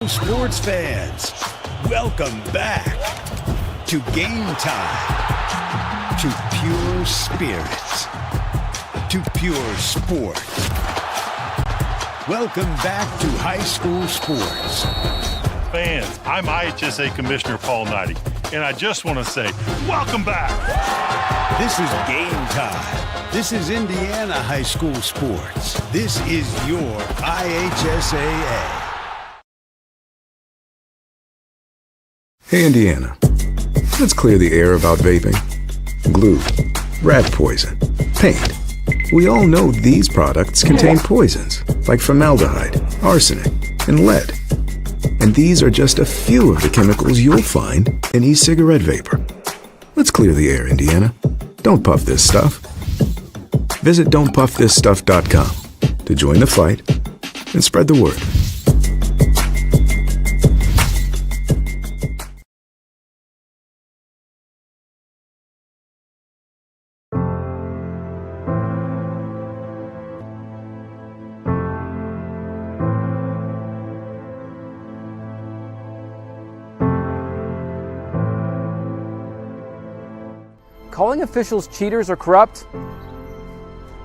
Sports fans, welcome back to Game Time, to pure spirits, to pure sport. Welcome back to high school sports. Fans, I'm IHSA Commissioner Paul Knighty, and I just want to say, welcome back. This is Game Time. This is Indiana high school sports. This is your IHSAA. Hey, Indiana. Let's clear the air about vaping. Glue, rat poison, paint. We all know these products contain poisons like formaldehyde, arsenic, and lead. And these are just a few of the chemicals you'll find in e-cigarette vapor. Let's clear the air, Indiana. Don't puff this stuff. Visit don'tpuffthisstuff.com to join the fight and spread the word. Calling officials cheaters or corrupt,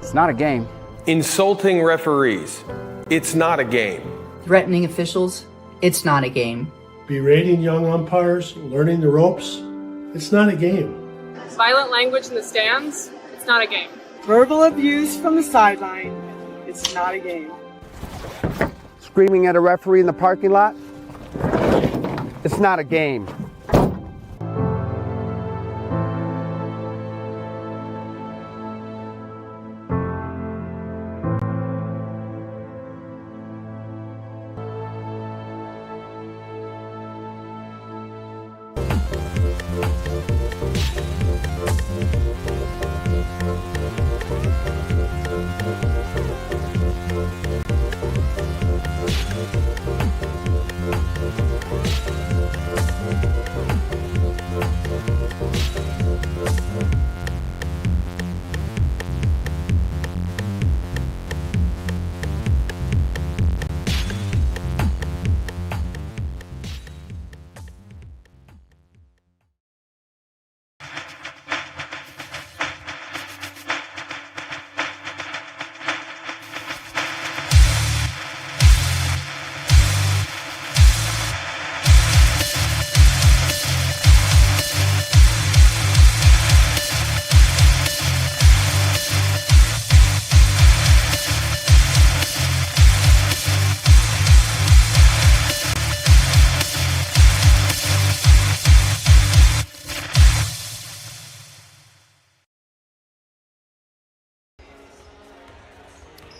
it's not a game. Insulting referees, it's not a game. Threatening officials, it's not a game. Berating young umpires, learning the ropes, it's not a game. Violent language in the stands, it's not a game. Verbal abuse from the sideline, it's not a game. Screaming at a referee in the parking lot, it's not a game.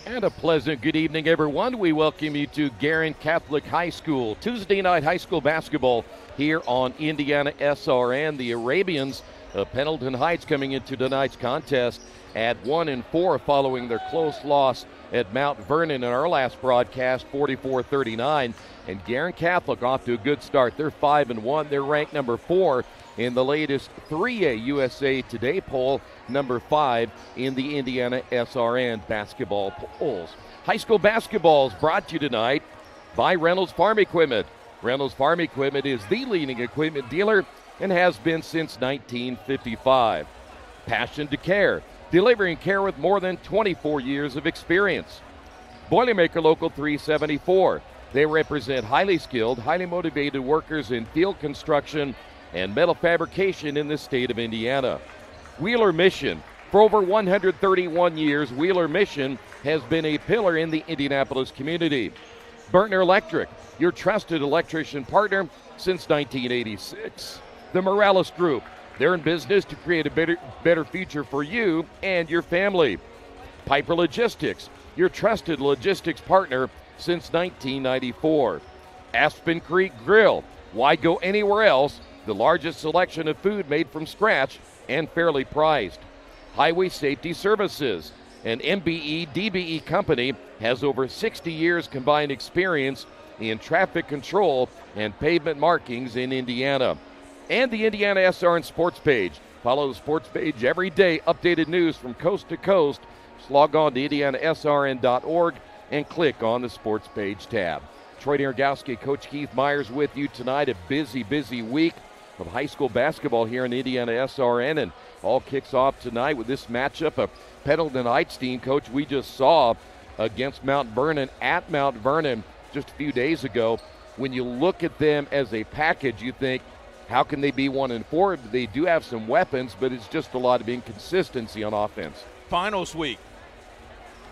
And a pleasant good evening, everyone. We welcome you to Guerin Catholic High School. Tuesday night high school basketball here on IndianaSRN. The Arabians of Pendleton Heights coming into tonight's contest at 1-4 following their close loss at Mount Vernon in our last broadcast, 44-39. And Guerin Catholic off to a good start. They're 5-1. They're ranked number 4 in the latest 3A USA Today poll, number 5 in the Indiana SRN basketball polls. High school basketball is brought to you tonight by Reynolds Farm Equipment. Reynolds Farm Equipment is the leading equipment dealer and has been since 1955. Passion to care, delivering care with more than 24 years of experience. Boilermaker Local 374. They represent highly skilled, highly motivated workers in field construction and metal fabrication in the state of Indiana. Wheeler Mission. For over 131 years, Wheeler Mission has been a pillar in the Indianapolis community. Burtner Electric, your trusted electrician partner since 1986. The Morales Group. They're in business to create a better future for you and your family. Piper Logistics, your trusted logistics partner since 1994. Aspen Creek Grill. Why go anywhere else? The largest selection of food made from scratch and fairly priced. Highway Safety Services. An MBE DBE company has over 60 years combined experience in traffic control and pavement markings in Indiana. And the Indiana SRN sports page. Follow the sports page every day. Updated news from coast to coast. Just log on to IndianaSRN.org and click on the Sports Page tab. Troy Nergowski, Coach Keith Myers with you tonight. A busy, busy week of high school basketball here in Indiana SRN, and all kicks off tonight with this matchup of Pendleton Heights team, Coach, we just saw against Mount Vernon at Mount Vernon just a few days ago. When you look at them as a package, you think, how can they be 1-4? They do have some weapons, but it's just a lot of inconsistency on offense. Finals week.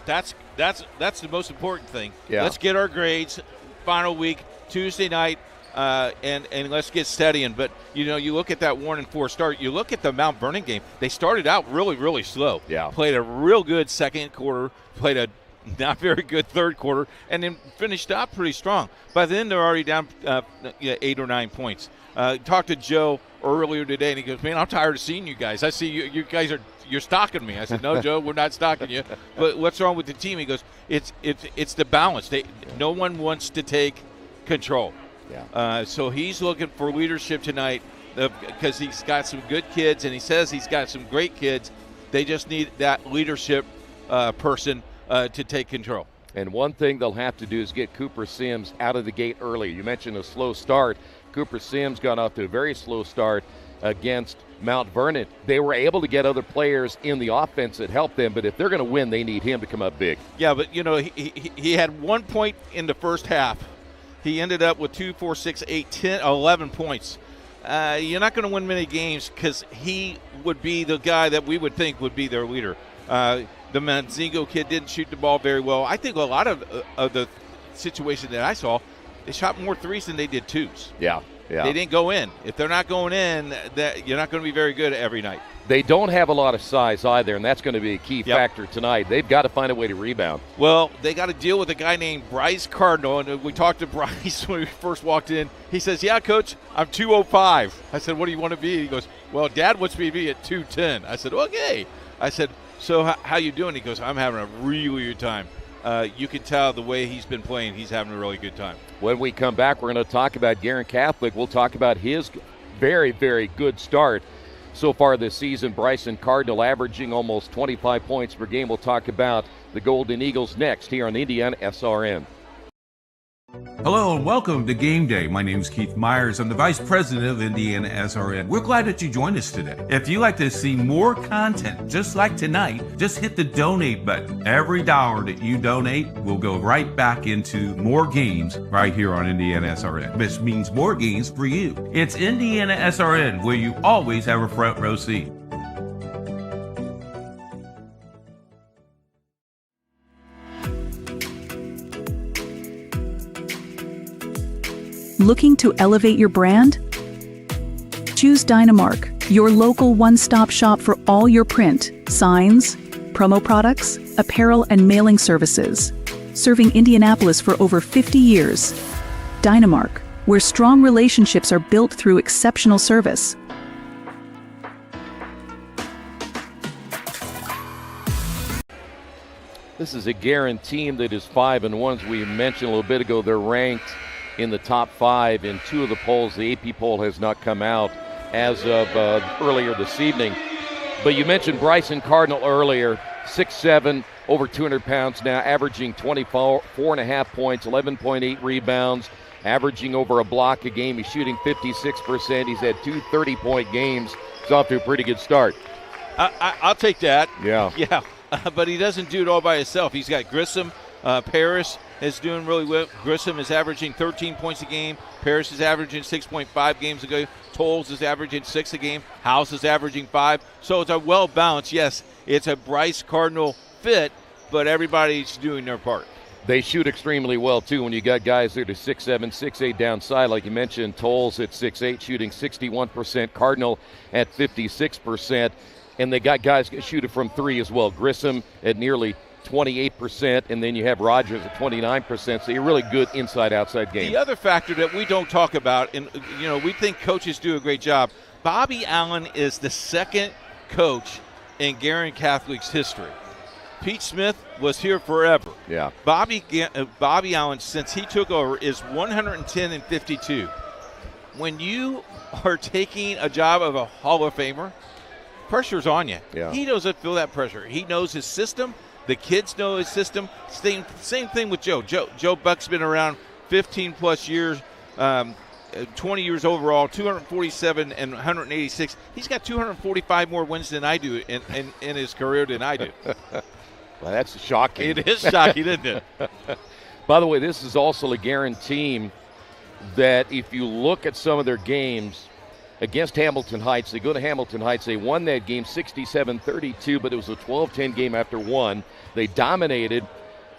That's the most important thing. Yeah. Let's get our grades. Final week, Tuesday night, and let's get steadying. But, you look at that 1-4 start. You look at the Mount Vernon game. They started out really, really slow. Yeah. Played a real good second quarter, played a not very good third quarter, and then finished out pretty strong. By then, they're already down 8 or 9 points. Talked to Joe earlier today, and he goes, man, I'm tired of seeing you guys. I see you guys you're stalking me. I said, no, Joe, we're not stalking you. But what's wrong with the team? He goes, it's the balance. No one wants to take control. Yeah. So he's looking for leadership tonight because he's got some good kids, and he says he's got some great kids. They just need that leadership person to take control. And one thing they'll have to do is get Cooper Sims out of the gate early. You mentioned a slow start. Cooper Sims got off to a very slow start against Mount Vernon. They were able to get other players in the offense that helped them, but if they're going to win, they need him to come up big. Yeah, but, he had 1 point in the first half. He ended up with 2, 4, 6, 8, 10, 11 points. You're not going to win many games because he would be the guy that we would think would be their leader. The Manzingo kid didn't shoot the ball very well. I think a lot of the situation that I saw, they shot more threes than they did twos. Yeah. They didn't go in. If they're not going in, you're not going to be very good every night. They don't have a lot of size either, and that's going to be a key factor tonight. They've got to find a way to rebound. Well, they got to deal with a guy named Bryce Cardinal, and we talked to Bryce when we first walked in. He says, yeah, Coach, I'm 205. I said, what do you want to be? He goes, well, Dad wants me to be at 210. I said, okay. I said, so how you doing? He goes, I'm having a really good time. You can tell the way he's been playing, he's having a really good time. When we come back, we're going to talk about Guerin Catholic. We'll talk about his very, very good start so far this season. Bryson Cardinal averaging almost 25 points per game. We'll talk about the Golden Eagles next here on Indiana SRN. Hello and welcome to Game Day. My name is Keith Myers. I'm the Vice President of Indiana SRN. We're glad that you joined us today. If you'd like to see more content just like tonight, just hit the donate button. Every dollar that you donate will go right back into more games right here on Indiana SRN. This means more games for you. It's Indiana SRN, where you always have a front row seat. Looking to elevate your brand? Choose Dynamark, your local one-stop shop for all your print, signs, promo products, apparel, and mailing services. Serving Indianapolis for over 50 years. Dynamark, where strong relationships are built through exceptional service. This is a Guerin team that is 5-1. As we mentioned a little bit ago, they're ranked in the top 5 in 2 of the polls. The AP poll has not come out as of earlier this evening. But you mentioned Bryson Cardinal earlier, 6'7", over 200 pounds now, averaging 24.5 points, 11.8 rebounds, averaging over a block a game. He's shooting 56%. He's had 2 30-point games. He's off to a pretty good start. I'll take that. Yeah. Yeah, but he doesn't do it all by himself. He's got Grissom. Paris is doing really well. Grissom is averaging 13 points a game. Paris is averaging 6.5 games a game. Tolles is averaging 6 a game. House is averaging 5. So it's a well-balanced. Yes, it's a Bryce Cardinal fit, but everybody's doing their part. They shoot extremely well, too, when you got guys that are 6'7", 6'8" downside. Like you mentioned, Tolles at 6'8", shooting 61%. Cardinal at 56%. And they got guys that shoot it from 3 as well. Grissom at nearly 28%, and then you have Rogers at 29%, so you're really good inside-outside game. The other factor that we don't talk about, and we think coaches do a great job, Bobby Allen is the second coach in Guerin Catholic's history. Pete Smith was here forever. Yeah. Bobby Allen, since he took over, is 110-52. When you are taking a job of a Hall of Famer, pressure's on you. Yeah. He doesn't feel that pressure. He knows his system. The kids know his system. Same thing with Joe. Joe Buck's been around 15-plus years, 20 years overall, 247 and 186. He's got 245 more wins than I do in his career than I do. Well, that's shocking. It is shocking, isn't it? By the way, this is also a Guerin team that if you look at some of their games against Hamilton Heights, they go to Hamilton Heights. They won that game 67-32, but it was a 12-10 game after one. They dominated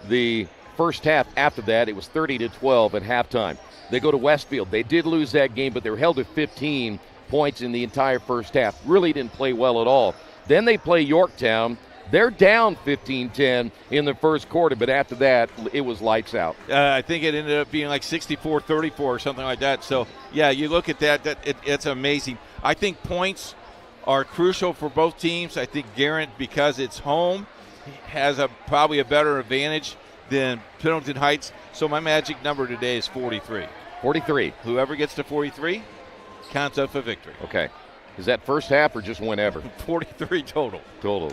the first half. After that, it was 30-12 at halftime. They go to Westfield. They did lose that game, but they were held to 15 points in the entire first half. Really didn't play well at all. Then they play Yorktown. They're down 15-10 in the first quarter, but after that, it was lights out. I think it ended up being like 64-34 or something like that. So, yeah, you look at that, it's amazing. I think points are crucial for both teams. I think Guerin, because it's home, has probably a better advantage than Pendleton Heights. So my magic number today is 43. 43. Whoever gets to 43 counts up for victory. Okay. Is that first half or just whenever? 43 total. Total.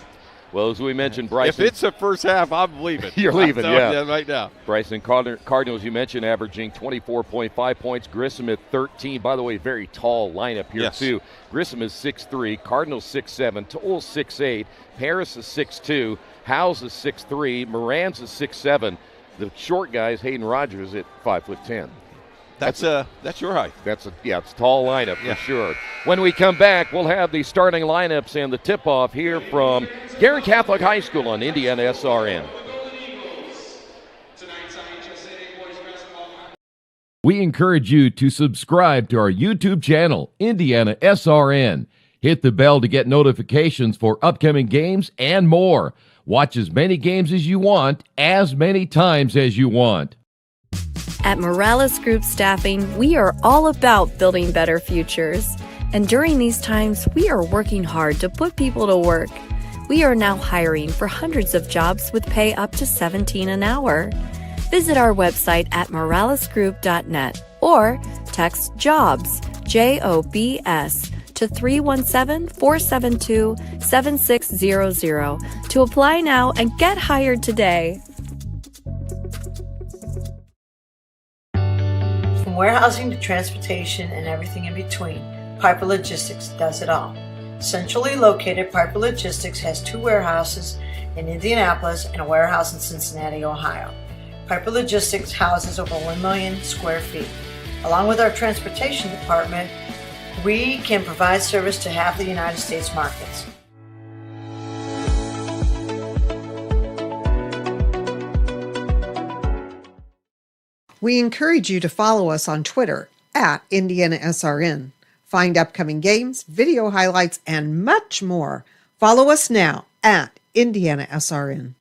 Well, as we mentioned, Bryson. If it's the first half, I'm leaving. You're leaving, yeah. Right now. Bryson Cardinals, you mentioned, averaging 24.5 points. Grissom at 13. By the way, very tall lineup here, too. Grissom is 6'3", Cardinals 6'7", Toll 6'8", Paris is 6'2", Howes is 6'3", Moran's is 6'7". The short guy is Hayden Rogers at 5'10". That's your height. It's a tall lineup for sure. When we come back, we'll have the starting lineups and the tip-off here from Guerin Catholic High School on IndianaSRN. We encourage you to subscribe to our YouTube channel, IndianaSRN. Hit the bell to get notifications for upcoming games and more. Watch as many games as you want, as many times as you want. At Morales Group Staffing, we are all about building better futures. And during these times, we are working hard to put people to work. We are now hiring for hundreds of jobs with pay up to $17 an hour. Visit our website at moralesgroup.net or text JOBS, JOBS, to 317-472-7600 to apply now and get hired today. From warehousing to transportation and everything in between, Piper Logistics does it all. Centrally located, Piper Logistics has 2 warehouses in Indianapolis and a warehouse in Cincinnati, Ohio. Piper Logistics houses over 1 million square feet. Along with our transportation department, we can provide service to half the United States markets. We encourage you to follow us on Twitter at IndianaSRN. Find upcoming games, video highlights, and much more. Follow us now at IndianaSRN.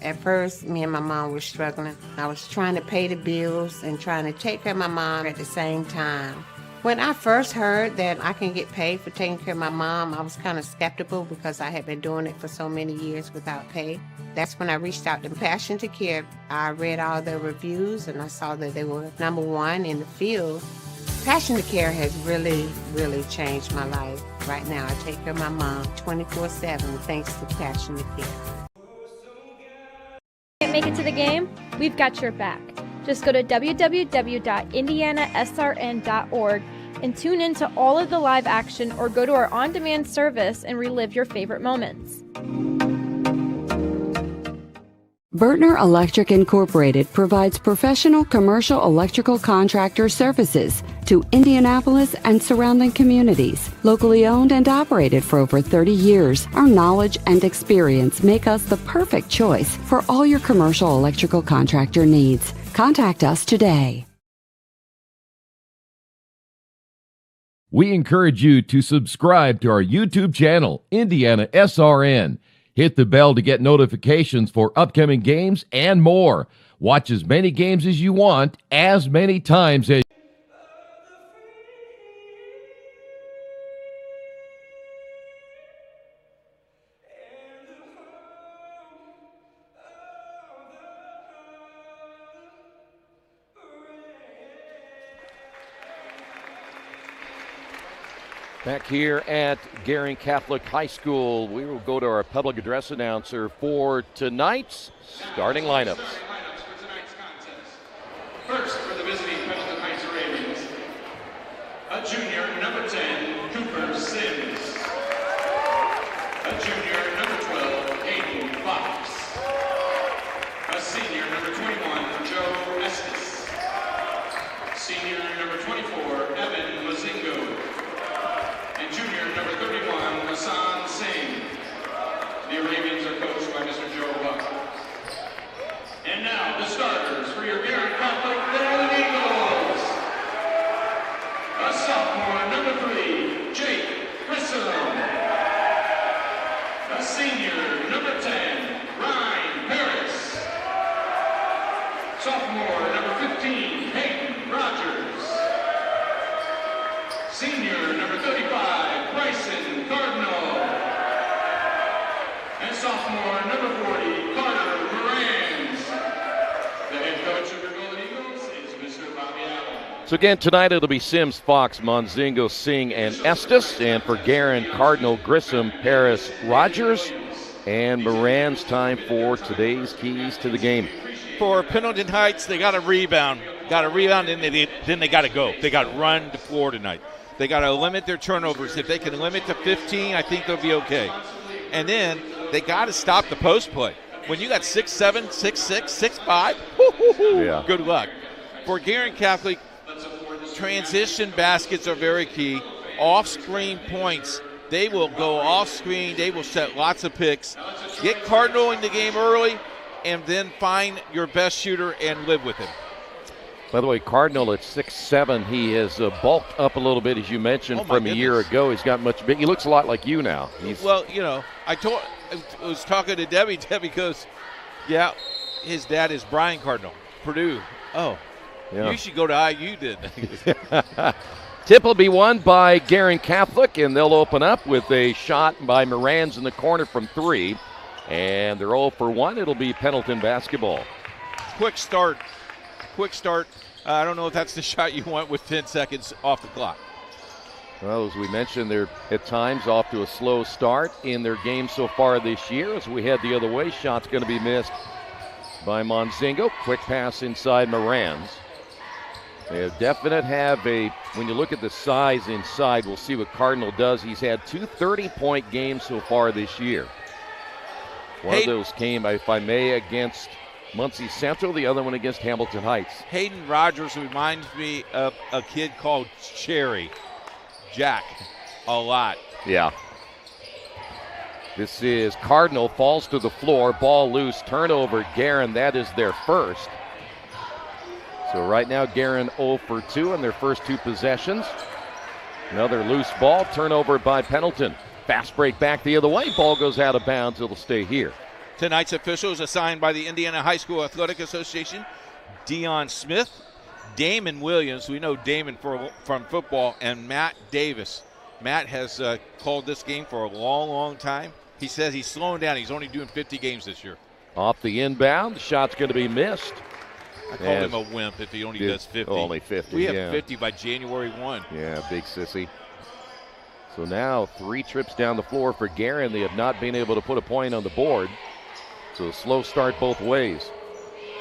At first, me and my mom were struggling. I was trying to pay the bills and trying to take care of my mom at the same time. When I first heard that I can get paid for taking care of my mom, I was kind of skeptical because I had been doing it for so many years without pay. That's when I reached out to Passion to Care. I read all the reviews and I saw that they were #1 in the field. Passion to Care has really, really changed my life. Right now, I take care of my mom 24/7 thanks to Passion to Care. Can't make it to the game? We've got your back. Just go to www.indianasrn.org and tune in to all of the live action or go to our on-demand service and relive your favorite moments. Bertner Electric Incorporated provides professional commercial electrical contractor services to Indianapolis and surrounding communities. Locally owned and operated for over 30 years, our knowledge and experience make us the perfect choice for all your commercial electrical contractor needs. Contact us today. We encourage you to subscribe to our YouTube channel, IndianaSRN. Hit the bell to get notifications for upcoming games and more. Watch as many games as you want, as many times as Back here at Guerin Catholic High School, we will go to our public address announcer for tonight's starting lineups. First, for the visiting Pendleton Heights Arabians, a junior, number 10, Cooper Sims. A junior, number 12, Hayden Fox. A senior, number 21, Joe Estes. Senior, number 24, Evan Mozingo. And junior, number 31, Hassan Singh. The Arabians are coached by Mr. Joe Buck. And now, the starters for your Guerin Catholic Golden Eagles. A sophomore, number 3, Jake Grissom. A senior, number 10, Ryan Harris. Sophomore, number 15, Hayden Rogers. Senior, number 35, Bryson Cardinal. And sophomore, number 40, Carter Moranz. The head coach of your Golden Eagles is Mr. Bobby Allen. So again, tonight it'll be Sims, Fox, Monzingo, Singh, and Estes. And for Guerin, Cardinal, Grissom, Paris, Rogers, and Moran's time for today's keys to the game. For Pendleton Heights, they got to rebound. And then they got to go. They got to run the floor tonight. They got to limit their turnovers. If they can limit to 15, I think they'll be okay. And then they got to stop the post play. When you got 6'7", 6'6", 6'5", yeah. Good luck. For Guerin Catholic, transition baskets are very key. Off-screen points. They will go off-screen. They will set lots of picks. Get Cardinal in the game early, and then find your best shooter and live with him. By the way, Cardinal at 6'7", he has bulked up a little bit, as you mentioned, from a year ago. He's got much big. He looks a lot like you now. Well, I was talking to Debbie. Debbie goes, yeah, his dad is Brian Cardinal, Purdue. Oh, yeah. You should go to IU then. Tip will be won by Guerin Catholic, and they'll open up with a shot by Moran's in the corner from 3. And they're 0 for 1. It'll be Pendleton basketball. Quick start. I don't know if that's the shot you want with 10 seconds off the clock. Well, as we mentioned, they're at times off to a slow start in their game so far this year. As we head the other way, shot's going to be missed by Monzingo. Quick pass inside Moran's. They definitely have when you look at the size inside, we'll see what Cardinal does. He's had 2 30-point games so far this year. One of those came, if I may, against Muncie Central, the other one against Hamilton Heights. Hayden Rogers reminds me of a kid called Jack, a lot. Yeah. This is Cardinal, falls to the floor, ball loose, turnover, Guerin, that is their first. So right now, Guerin 0 for 2 in their first 2 possessions. Another loose ball, turnover by Pendleton. Fast break back the other way, ball goes out of bounds, it'll stay here. Tonight's officials assigned by the Indiana High School Athletic Association, Dion Smith, Damon Williams, we know Damon from football, and Matt Davis. Matt has called this game for a long, long time. He says he's slowing down. He's only doing 50 games this year. Off the inbound, the shot's going to be missed. I called him a wimp if he only does 50. Only 50, We have 50 by January 1. Yeah, big sissy. So now 3 trips down the floor for Guerin. They have not been able to put a point on the board. So a slow start both ways.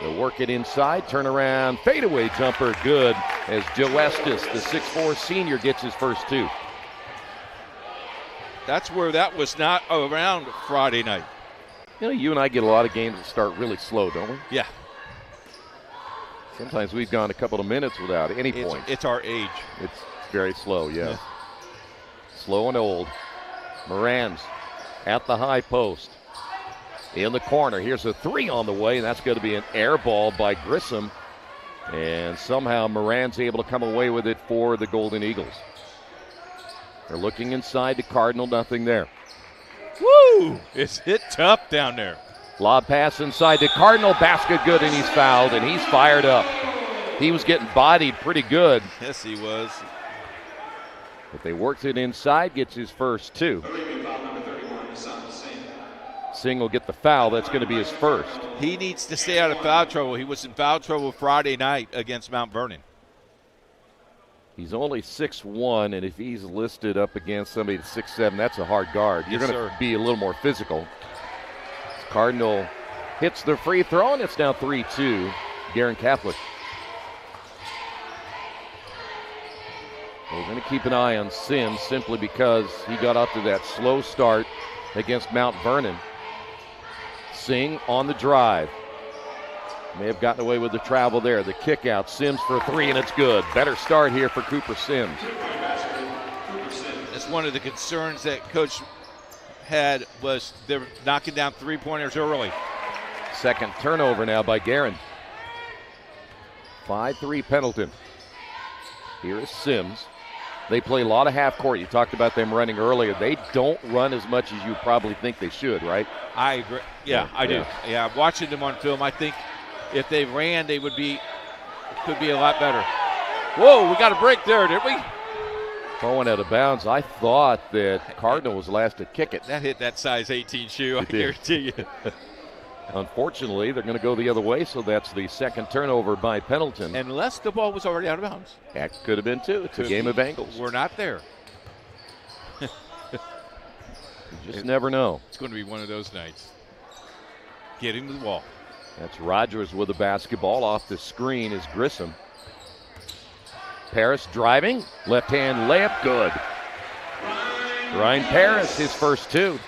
They'll work it inside, turn around, fadeaway jumper, good, as Joe Estes, the 6'4 senior, gets his first 2. That's where that was not around Friday night. You know, you and I get a lot of games that start really slow, don't we? Yeah. Sometimes we've gone a couple of minutes without any points. It's our age. It's very slow, yes. Yeah. Slow and old. Moran's at the high post. In the corner, here's a 3 on the way, and that's going to be an air ball by Grissom. And somehow Moran's able to come away with it for the Golden Eagles. They're looking inside to Cardinal, nothing there. Woo! It's hit tough down there. Lob pass inside to Cardinal, basket good, and he's fouled, and he's fired up. He was getting bodied pretty good. Yes, he was. But they worked it inside, gets his first 2. Singh will get the foul. That's going to be his first. He needs to stay out of foul trouble. He was in foul trouble Friday night against Mount Vernon. He's only 6'1", and if he's listed up against somebody that's 6'7", that's a hard guard. You're Yes, going to sir. be a little more physical. Cardinal hits the free throw, and it's now 3-2, Guerin Catholic. We're going to keep an eye on Sims simply because he got off to that slow start against Mount Vernon. Singh on the drive. May have gotten away with the travel there. The kick out. Sims for 3, and it's good. Better start here for Cooper Sims. That's one of the concerns that Coach had was they were knocking down three-pointers early. Second turnover now by Guerin. 5-3 Pendleton. Here is Sims. They play a lot of half court. You talked about them running earlier. They don't run as much as you probably think they should, right? I agree. Yeah, I do. Yeah, watching them on film, I think if they ran, they could be a lot better. Whoa, we got a break there, didn't we? Throwing out of bounds. I thought that Cardinal was last to kick it. That hit that size 18 shoe, I guarantee you. Unfortunately, they're going to go the other way, so that's the second turnover by Pendleton. Unless the ball was already out of bounds. That could have been, too. It's a game of angles. We're not there. You just never know. It's going to be one of those nights. Getting to the wall. That's Rogers with the basketball. Off the screen is Grissom. Paris driving. Left-hand layup, good. Ryan Paris, his first 2.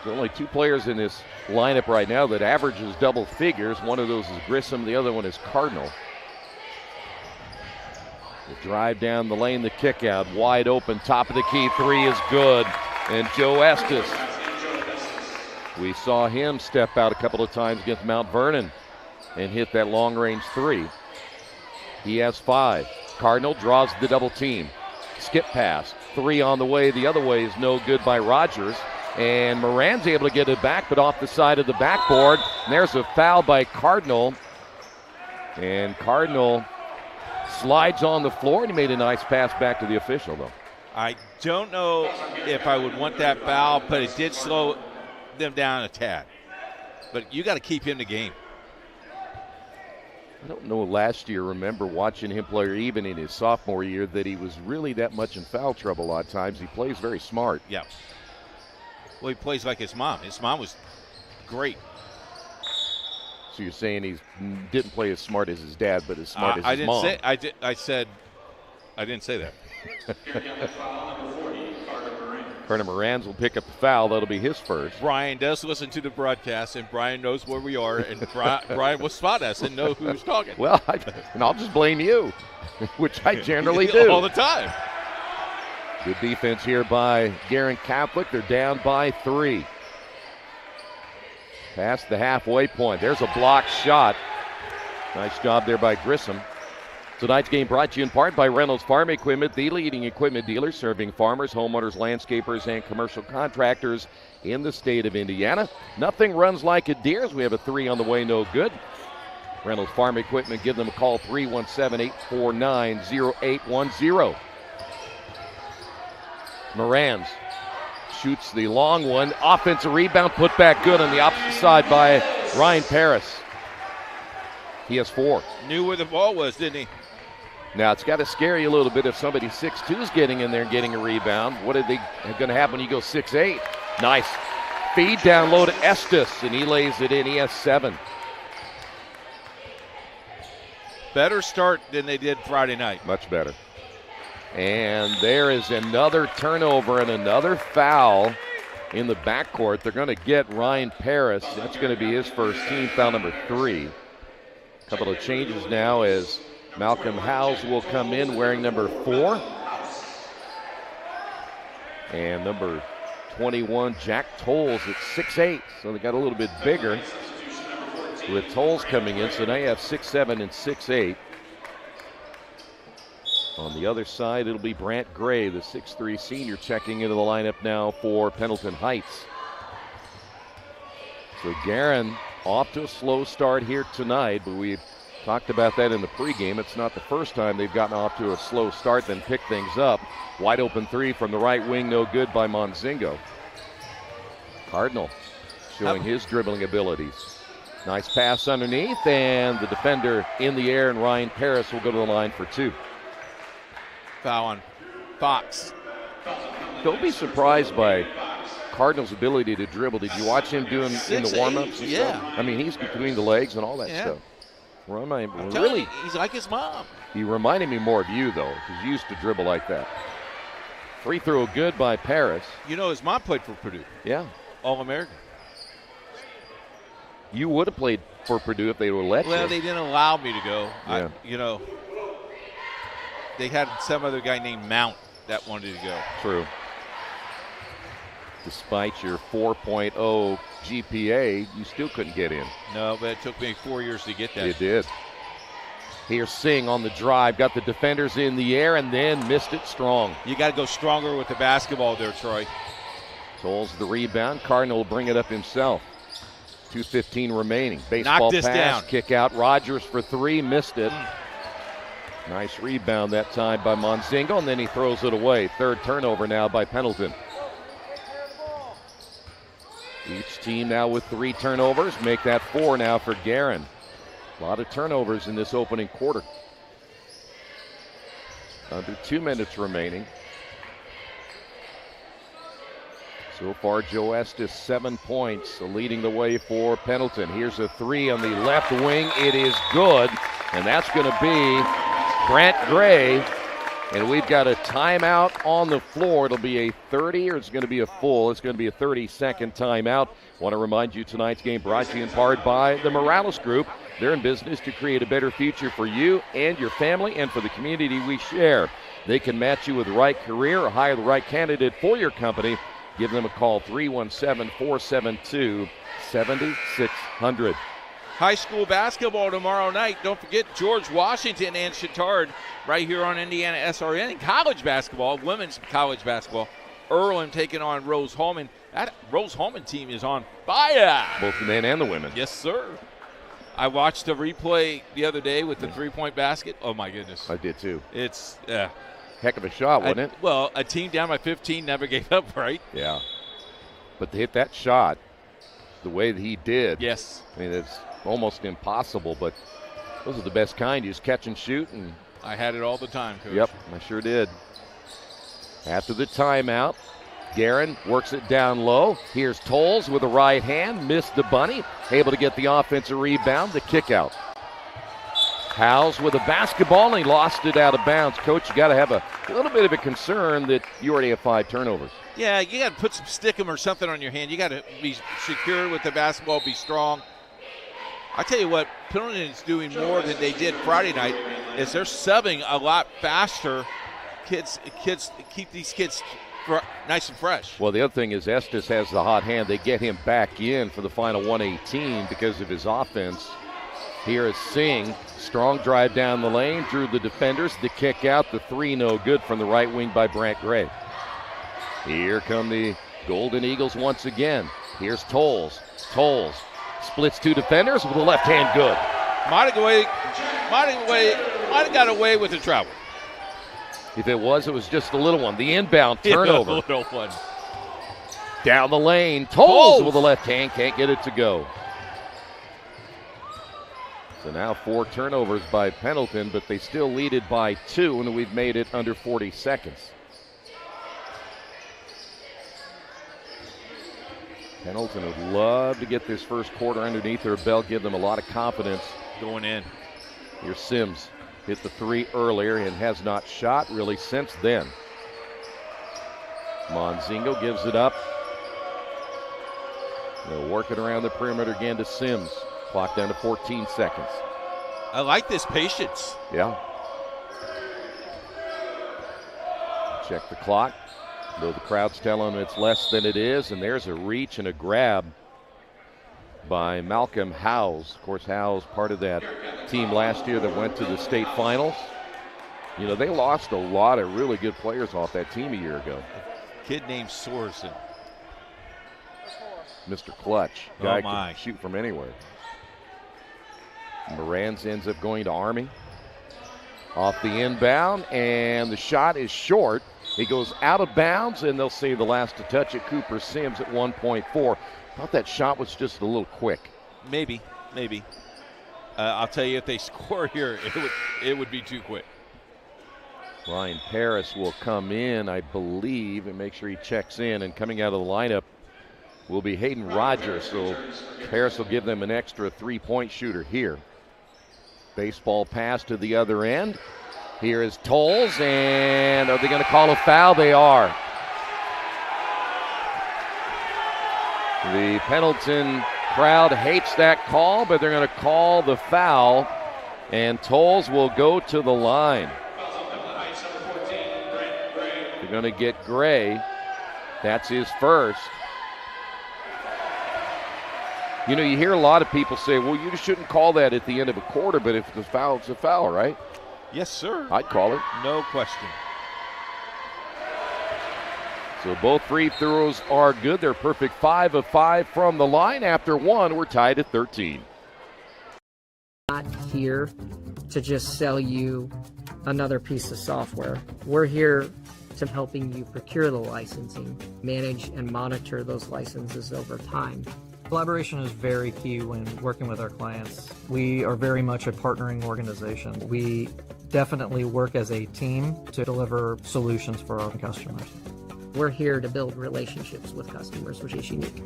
There's only 2 players in this lineup right now that averages double figures. One of those is Grissom, the other one is Cardinal. The drive down the lane, the kick out, wide open, top of the key, 3 is good. And Joe Estes, we saw him step out a couple of times against Mount Vernon and hit that long-range 3. He has 5. Cardinal draws the double team. Skip pass, 3 on the way. The other way is no good by Rogers. And Moran's able to get it back, but off the side of the backboard. And there's a foul by Cardinal. And Cardinal slides on the floor, and he made a nice pass back to the official, though. I don't know if I would want that foul, but it did slow them down a tad. But you got to keep him in the game. I don't know last year, remember watching him play, or even in his sophomore year, that he was really that much in foul trouble a lot of times. He plays very smart. Yeah. Well, he plays like his mom. His mom was great. So you're saying he didn't play as smart as his dad, but as smart as his mom. I didn't say that. Carter Morans will pick up the foul. That'll be his first. Brian does listen to the broadcast, and Brian knows where we are, and Brian will spot us and know who's talking. Well, and I'll just blame you, which I generally do. All the time. Good defense here by Guerin Catholic. They're down by 3. Past the halfway point. There's a blocked shot. Nice job there by Grissom. Tonight's game brought to you in part by Reynolds Farm Equipment, the leading equipment dealer serving farmers, homeowners, landscapers, and commercial contractors in the state of Indiana. Nothing runs like a Deere's. We have a 3 on the way, no good. Reynolds Farm Equipment, give them a call, 317-849-0810. Morans shoots the long one. Offensive rebound, put back good on the opposite side by Ryan Paris. He has 4. Knew where the ball was, didn't he? Now, it's got to scare you a little bit if somebody 6'2" is getting in there and getting a rebound. What are they going to have when you go 6'8"? Nice. Feed down low to Estes, and he lays it in. He has 7. Better start than they did Friday night. Much better. And there is another turnover and another foul in the backcourt. They're going to get Ryan Paris. That's going to be his first team foul, number 3. A couple of changes now as Malcolm Howes will come in wearing number 4. And number 21, Jack Tolles at 6'8". So they got a little bit bigger with Tolles coming in. So now you have 6'7" and 6'8". On the other side, it'll be Brant Gray, the 6'3" senior, checking into the lineup now for Pendleton Heights. So Guerin off to a slow start here tonight, but we've talked about that in the pregame. It's not the first time they've gotten off to a slow start, then pick things up. Wide open 3 from the right wing, no good by Monzingo. Cardinal showing his dribbling abilities. Nice pass underneath, and the defender in the air, and Ryan Paris will go to the line for 2. Foul on Fox. Don't be surprised by Cardinals' ability to dribble. Did you watch him doing in the warm-ups? Yeah. I mean, he's between the legs and all that stuff. Really, he's like his mom. He reminded me more of you, though, because you used to dribble like that. Free throw good by Paris. You know, his mom played for Purdue. Yeah. All-American. You would have played for Purdue if they would let you. Well, they didn't allow me to go. Yeah. They had some other guy named Mount that wanted to go. True. Despite your 4.0 GPA, you still couldn't get in. No, but it took me 4 years to get that. It did. Here's Singh on the drive. Got the defenders in the air and then missed it strong. You got to go stronger with the basketball there, Troy. Tolles the rebound. Cardinal will bring it up himself. 2:15 remaining. Baseball Knock this pass, down. kick out. Rogers for 3, missed it. Nice rebound that time by Monzingo, and then he throws it away. 3rd turnover now by Pendleton. Each team now with 3 turnovers. Make that 4 now for Guerin. A lot of turnovers in this opening quarter. Under 2 minutes remaining. So far, Joe Estes 7 points, leading the way for Pendleton. Here's a 3 on the left wing. It is good, and that's going to be Brant Gray. And we've got a timeout on the floor. It'll be a 30, or it's going to be a full. It's going to be a 30-second timeout. Want to remind you tonight's game brought to you in part by the Morales Group. They're in business to create a better future for you and your family and for the community we share. They can match you with the right career or hire the right candidate for your company. Give them a call, 317-472-7600. High school basketball tomorrow night. Don't forget George Washington and Chittard right here on IndianaSRN. And college basketball, women's college basketball, Earlham taking on Rose Holman. That Rose Holman team is on fire. Both the men and the women. Yes, sir. I watched a replay the other day with the three-point basket. Oh, my goodness. I did, too. It's heck of a shot, wasn't it? Well, a team down by 15 never gave up, right? Yeah. But to hit that shot the way that he did. Yes. I mean, it's almost impossible, but those are the best kind. You just catch and shoot. And I had it all the time, Coach. Yep, I sure did. After the timeout, Guerin works it down low. Here's Tolles with a right hand. Missed the bunny. Able to get the offensive rebound. The kick out. Howes with a basketball, and he lost it out of bounds. Coach, you got to have a little bit of a concern that you already have 5 turnovers. Yeah, you got to put some stickum or something on your hand. You got to be secure with the basketball, be strong. I tell you what, Pendleton is doing more than they did Friday night. Is they're subbing a lot faster. Kids keep these kids nice and fresh. Well, the other thing is Estes has the hot hand. They get him back in for the final 118 because of his offense. Here is Singh. Strong drive down the lane, drew the defenders. The kick out, the 3 no good from the right wing by Brant Gray. Here come the Golden Eagles once again. Here's Tolles. Tolles splits 2 defenders with the left hand good. Might have got away with the travel. If it was just a little one. The inbound turnover. Little one. Down the lane. Tolles with the left hand. Can't get it to go. So now 4 turnovers by Pendleton, but they still lead it by 2, and we've made it under 40 seconds. Pendleton would love to get this first quarter underneath their belt, give them a lot of confidence. Going in. Here's Sims. Hit the 3 earlier and has not shot really since then. Monzingo gives it up. They'll work it around the perimeter again to Sims. Clock down to 14 seconds. I like this patience. Yeah. Check the clock. Though the crowd's telling them it's less than it is, and there's a reach and a grab by Malcolm Howes. Of course, Howes, part of that team last year that went to the state finals. You know, they lost a lot of really good players off that team a year ago. Kid named Sorensen. Mr. Clutch. Guy my. can shoot from anywhere. Morans ends up going to Army. Off the inbound, and the shot is short. He goes out of bounds, and they'll say the last to touch it, Cooper Sims at 1.4. Thought that shot was just a little quick. Maybe. maybe. I'll tell you, if they score here, it would be too quick. Ryan Paris will come in, I believe, and make sure he checks in. And coming out of the lineup will be Hayden Rogers. So Paris will give them an extra 3-point shooter here. Baseball pass to the other end. Here is Tolles, and are they going to call a foul? They are. The Pendleton crowd hates that call, but they're going to call the foul, and Tolles will go to the line. They're going to get Gray. That's his first. You know, you hear a lot of people say, well, you shouldn't call that at the end of a quarter, but if the foul, it's a foul, right? Yes, sir. I'd call it. No question. So both free throws are good. They're perfect 5 of 5 from the line. After one, we're tied at 13. Not here to just sell you another piece of software. We're here to helping you procure the licensing, manage and monitor those licenses over time. Collaboration is very key when working with our clients. We are very much a partnering organization. We definitely work as a team to deliver solutions for our customers. We're here to build relationships with customers, which is unique.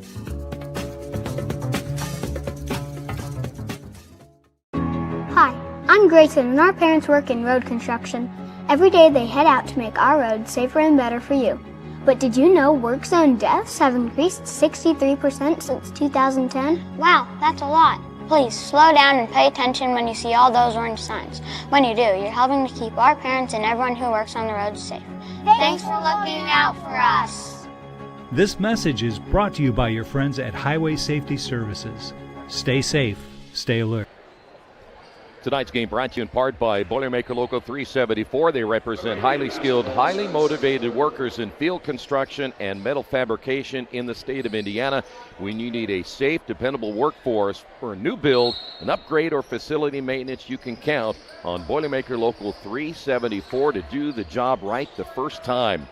Hi, I'm Grayson, and our parents work in road construction. Every day they head out to make our roads safer and better for you. But did you know work zone deaths have increased 63% since 2010? Wow, that's a lot. Please slow down and pay attention when you see all those orange signs. When you do, you're helping to keep our parents and everyone who works on the roads safe. Thanks for looking out for us. This message is brought to you by your friends at Highway Safety Services. Stay safe, stay alert. Tonight's game brought to you in part by Boilermaker Local 374. They represent highly skilled, highly motivated workers in field construction and metal fabrication in the state of Indiana. When you need a safe, dependable workforce for a new build, an upgrade, or facility maintenance, you can count on Boilermaker Local 374 to do the job right the first time.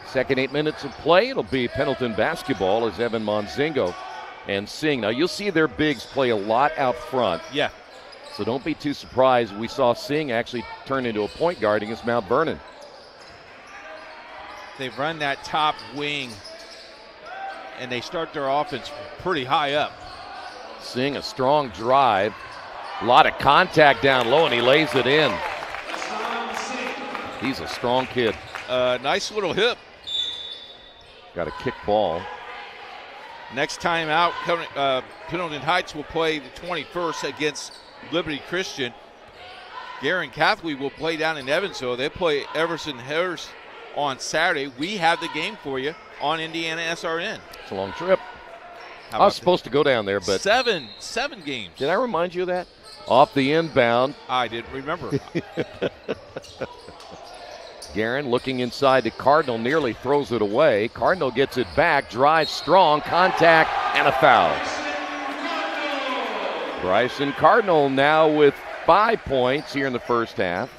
Second 8 minutes of play, it'll be Pendleton basketball as Evan Monzingo and Singh. Now, you'll see their bigs play a lot out front. Yeah. So don't be too surprised. We saw Singh actually turn into a point guard against Mount Vernon. They've run that top wing, and they start their offense pretty high up. Singh, a strong drive. A lot of contact down low, and he lays it in. He's a strong kid. Nice little hip. Got a kick ball. Next time out, Pendleton Heights will play the 21st against Liberty Christian. Guerin Catholic will play down in Evansville. They play Everson Harris on Saturday. We have the game for you on IndianaSRN. It's a long trip. I was supposed to go down there, but seven games. Did I remind you of that? Off the inbound. I didn't remember. Guerin looking inside to Cardinal, nearly throws it away. Cardinal gets it back, drives strong, contact, and a foul. Bryson Cardinal now with 5 points here in the first half.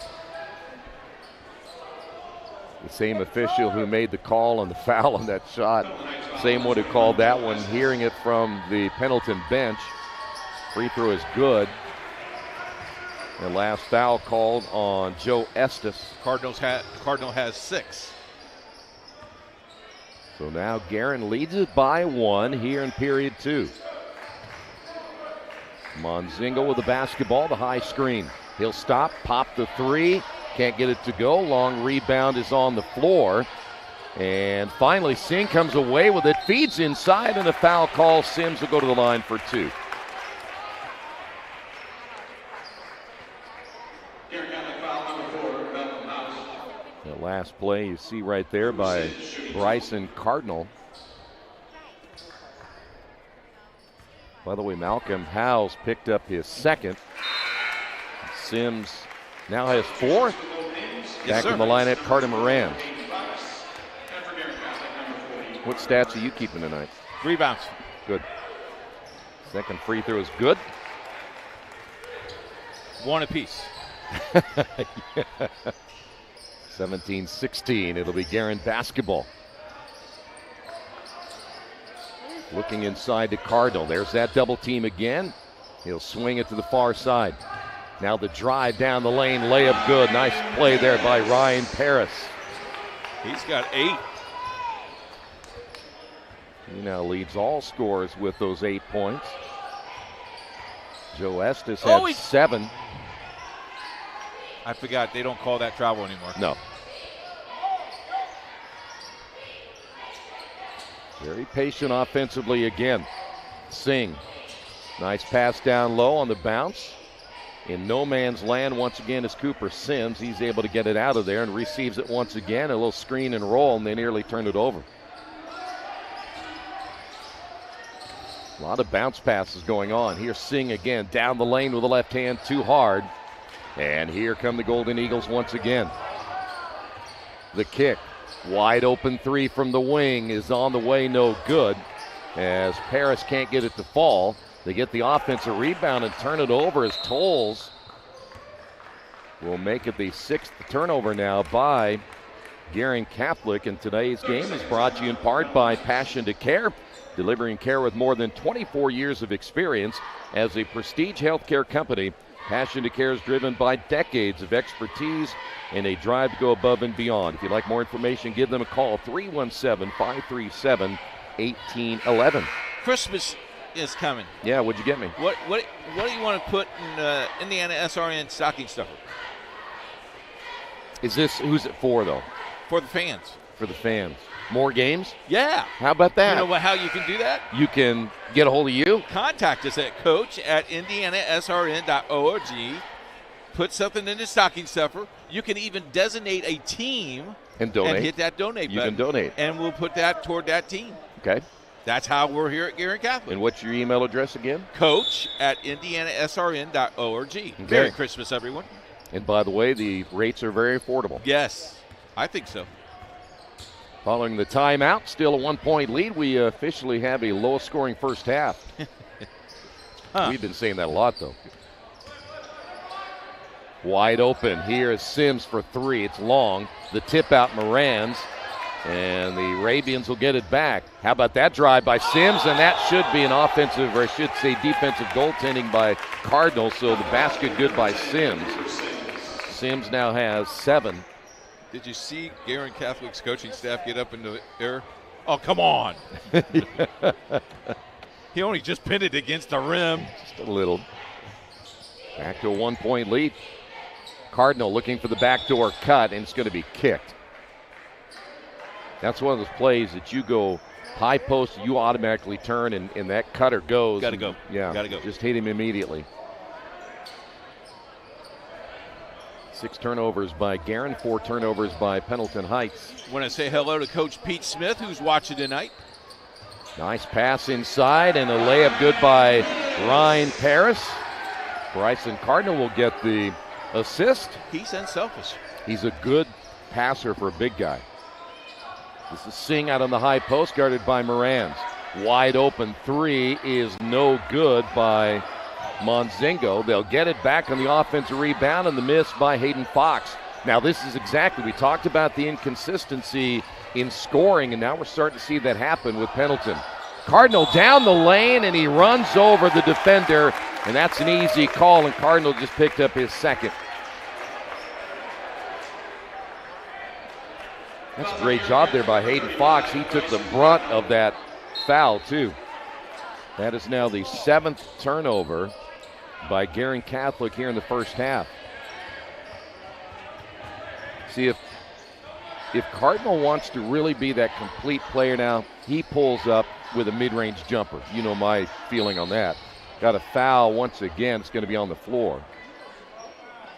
The same official who made the call on the foul on that shot, same one who called that one, hearing it from the Pendleton bench. Free throw is good. The last foul called on Joe Estes. Cardinal has 6. So now Guerin leads it by 1 here in period 2. Monzingo with the basketball, the high screen. He'll stop, pop the 3, can't get it to go. Long rebound is on the floor. And finally, Singh comes away with it, feeds inside, and a foul call. Sims will go to the line for 2. The last play you see right there by Bryson Cardinal. By the way, Malcolm Howes picked up his second. Sims now has 4. Back in the lineup, Carter Moran. What stats are you keeping tonight? Rebounds. Good. Second free throw is good. 1 apiece. Yeah. 17-16. It'll be Guerin basketball. Looking inside to Cardinal. There's that double team again. He'll swing it to the far side. Now the drive down the lane, layup good. Nice play there by Ryan Paris. He's got 8. He now leads all scorers with those 8 points. Joe Estes had 7. I forgot they don't call that travel anymore. No. Very patient offensively again. Singh. Nice pass down low on the bounce. In no man's land once again is Cooper Sims. He's able to get it out of there and receives it once again. A little screen and roll, and they nearly turned it over. A lot of bounce passes going on. Here's Singh again, down the lane with the left hand, too hard. And here come the Golden Eagles once again. The kick, wide open 3 from the wing is on the way, no good. As Paris can't get it to fall. They get the offensive rebound and turn it over as Tolles will make it the 6th turnover now by Guerin Catholic. And today's game is brought to you in part by Passion to Care, delivering care with more than 24 years of experience as a prestige healthcare company. Passion to Care is driven by decades of expertise and a drive to go above and beyond. If you'd like more information, give them a call, 317-537-1811. Christmas is coming. Yeah, what'd you get me? What do you want to put in IndianaSRN stocking stuffer? Who's it for, though? For the fans. For the fans. More games? Yeah. How about that? You know how you can do that? You can get a hold of you. Contact us at coach@IndianaSRN.org. Put something in the stocking stuffer. You can even designate a team and donate. And hit that donate button. You can donate. And we'll put that toward that team. Okay. That's how we're here at Guerin Catholic. And what's your email address again? Coach@IndianaSRN.org. Merry Christmas, everyone. And by the way, the rates are very affordable. Yes, I think so. Following the timeout, still a 1-point lead. We officially have a lowest scoring first half. We've been saying that a lot, though. Wide open. Here is Sims for 3. It's long. The tip out Moran's. And the Arabians will get it back. How about that drive by Sims? And that should be an offensive, or I should say defensive goaltending by Cardinal. So the basket good by Sims. Sims now has 7. Did you see Guerin Catholic's coaching staff get up into the air? Oh, come on. He only just pinned it against the rim. Just a little. Back to a 1-point lead. Cardinal looking for the backdoor cut, and it's going to be kicked. That's one of those plays that you go high post, you automatically turn, and that cutter goes. Got to go. Yeah. Got to go. Just hit him immediately. 6 turnovers by Guerin, 4 turnovers by Pendleton Heights. Want to say hello to Coach Pete Smith, who's watching tonight. Nice pass inside, and a layup good by Ryan Paris. Bryson Cardinal will get the assist. He's unselfish. He's a good passer for a big guy. This is Singh out on the high post, guarded by Morans. Wide open 3 is no good by Monzingo. They'll get it back on the offensive rebound, and the miss by Hayden Fox. Now this is exactly, we talked about the inconsistency in scoring, and now we're starting to see that happen with Pendleton. Cardinal down the lane, and he runs over the defender, and that's an easy call, and Cardinal just picked up his 2nd. That's a great job there by Hayden Fox. He took the brunt of that foul, too. That is now the 7th turnover by Guerin Catholic here in the first half. See, if Cardinal wants to really be that complete player now, he pulls up with a mid-range jumper. You know my feeling on that. Got a foul once again. It's going to be on the floor.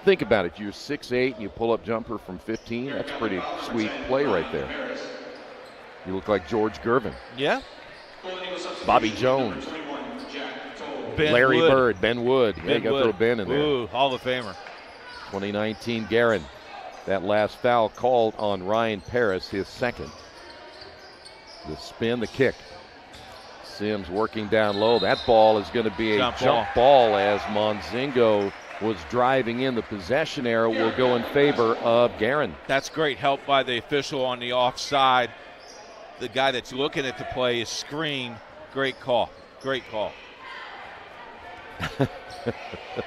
Think about it. You're 6'8", and you pull up jumper from 15. That's a pretty sweet play right there. You look like George Guerin. Yeah. Bobby Jones. Ben Larry Wood. Bird. Ben Wood. Yeah, you got to throw Ben in there. Ooh, Hall of Famer. 2019 Guerin. That last foul called on Ryan Paris, his 2nd. The spin, the kick. Sims working down low. That ball is going to be a jump ball as Monzingo was driving in. The possession arrow will go in favor of Guerin. That's great help by the official on the offside. The guy that's looking at the play is screened. Great call. Great call.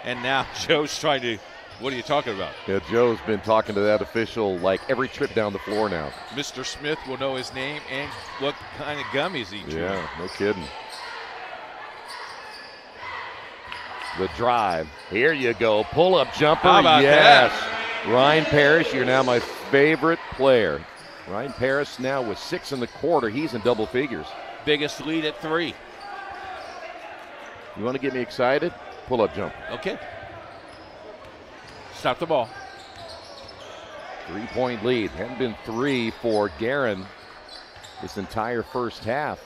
And now Joe's trying to, what are you talking about? Yeah, Joe's been talking to that official like every trip down the floor now. Mr. Smith will know his name and what kind of gummies he chews. Yeah, no kidding. The drive. Here you go. Pull-up jumper. How about yes. Ryan Parrish, you're now my favorite player. Ryan Parrish now with 6 in the quarter. He's in double figures. Biggest lead at 3. You want to get me excited? Pull-up jumper. Okay. Stop the ball. 3-point lead. Hadn't been 3 for Guerin this entire first half.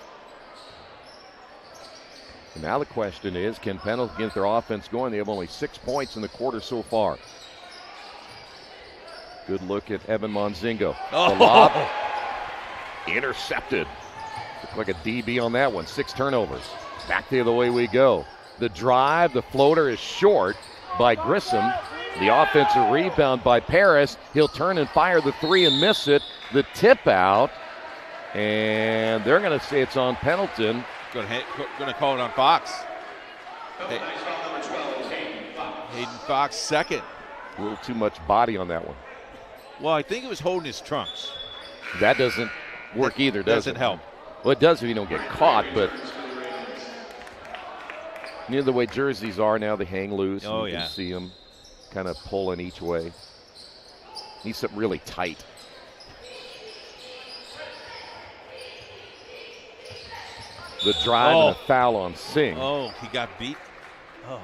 And now the question is, can Pendleton get their offense going? They have only 6 points in the quarter so far. Good look at Evan Monzingo. Oh. The lob. Intercepted. Looked like a DB on that one. 6 turnovers. Back the other way we go. The drive, the floater is short by Grissom. The offensive rebound by Paris. He'll turn and fire the 3 and miss it. The tip out. And they're going to say it's on Pendleton. Going to call it on Fox. Hayden Fox, second. A little too much body on that one. Well, I think it was holding his trunks. That doesn't work either, does it? Doesn't help. Well, it does if you don't get caught, but near the way jerseys are now, they hang loose. Oh, you yeah. can see them kind of pulling each way. Needs something really tight. The drive and a foul on Singh. Oh, he got beat. Oh.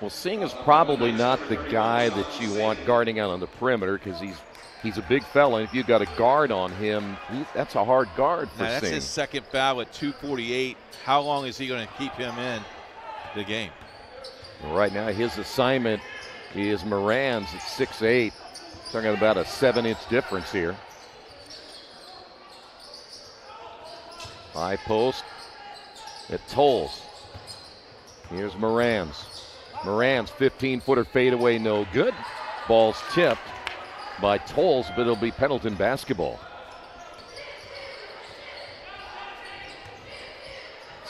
Well, Singh is probably not the guy that you want guarding out on the perimeter because he's a big fella. And if you've got a guard on him, that's a hard guard for Now, that's Singh. his second foul at 2:48. How long is he going to keep him in the game? Well, right now, his assignment is Moran's at 6'8". Talking about a 7-inch difference here. High post. It tolls. Here's Moran's. Moran's 15-footer fadeaway, no good. Ball's tipped by Tolles, but it'll be Pendleton basketball.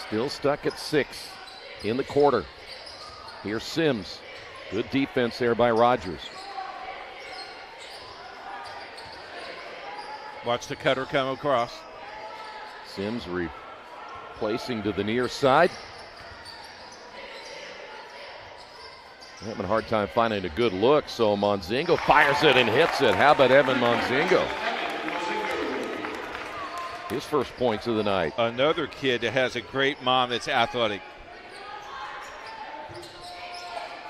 Still stuck at 6 in the quarter. Here's Sims. Good defense there by Rogers. Watch the cutter come across. Sims replacing to the near side. Having a hard time finding a good look, so Monzingo fires it and hits it. How about Evan Monzingo? His first points of the night. Another kid that has a great mom that's athletic.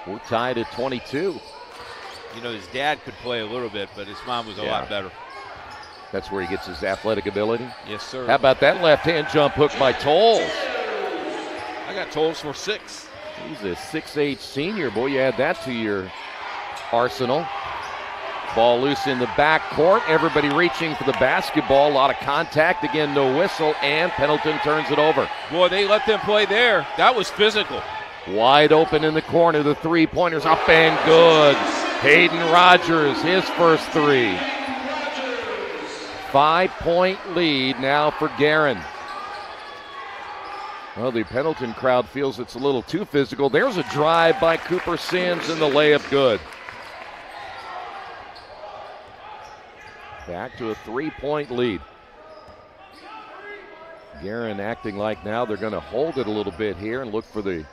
We're tied at 22. You know, his dad could play a little bit, but his mom was a lot better. That's where he gets his athletic ability. Yes, sir. How about that left-hand jump hook by Tolles? I got Tolles for 6. He's a 6'8 senior. Boy, you add that to your arsenal. Ball loose in the backcourt. Everybody reaching for the basketball. A lot of contact. Again, no whistle, and Pendleton turns it over. Boy, they let them play there. That was physical. Wide open in the corner. The three-pointer's up and good. Hayden Rogers, his first 3. 5-point lead now for Guerin. Well, the Pendleton crowd feels it's a little too physical. There's a drive by Cooper Sims and the layup good. Back to a 3-point lead. Guerin acting like now they're going to hold it a little bit here and look for the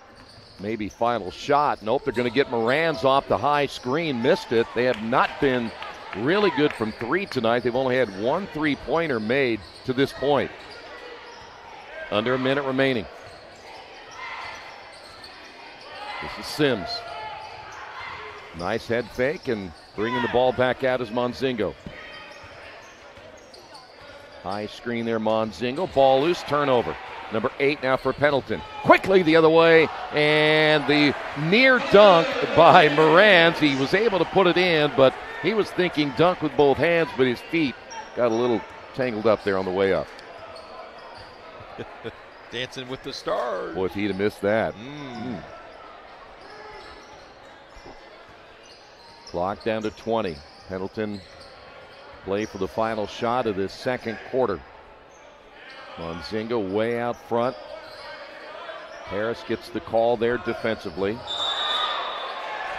maybe final shot. Nope, they're going to get Moran's off the high screen. Missed it. They have not been really good from 3 tonight. They've only had 1 3-pointer made to this point. Under a minute remaining. This is Sims. Nice head fake and bringing the ball back out is Monzingo. High screen there, Monzingo. Ball loose, turnover. Number 8 now for Pendleton. Quickly the other way, and the near dunk by Morans. He was able to put it in, but he was thinking dunk with both hands, but his feet got a little tangled up there on the way up. Dancing with the stars. Boy, if he'd have missed that. Clock down to 20. Pendleton play for the final shot of this second quarter. Monzingo way out front. Harris gets the call there defensively.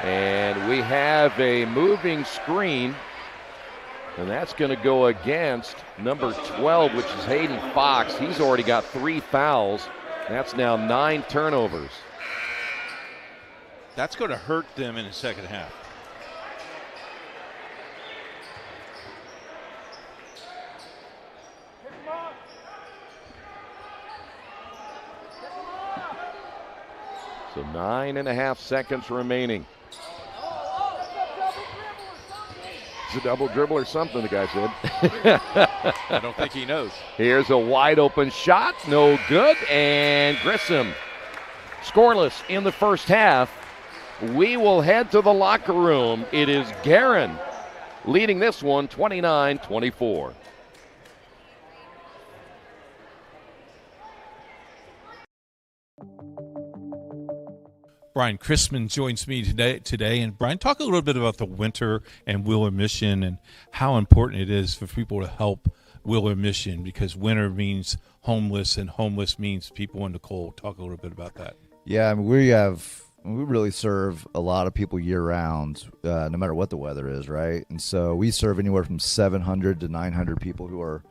And we have a moving screen, and that's going to go against number 12, which is Hayden Fox. He's already got 3 fouls. That's now 9 turnovers. That's going to hurt them in the second half. So 9.5 seconds remaining. It's a double dribble or something, the guy said. I don't think he knows. Here's a wide open shot. No good. And Grissom scoreless in the first half. We will head to the locker room. It is Guerin leading this one 29-24. Brian Chrisman joins me today. And Brian, talk a little bit about the winter and Wheeler Mission and how important it is for people to help Wheeler Mission, because winter means homeless and homeless means people in the cold. Talk a little bit about that. Yeah, I mean, we really serve a lot of people year round, no matter what the weather is, right? And so we serve anywhere from 700 to 900 people who are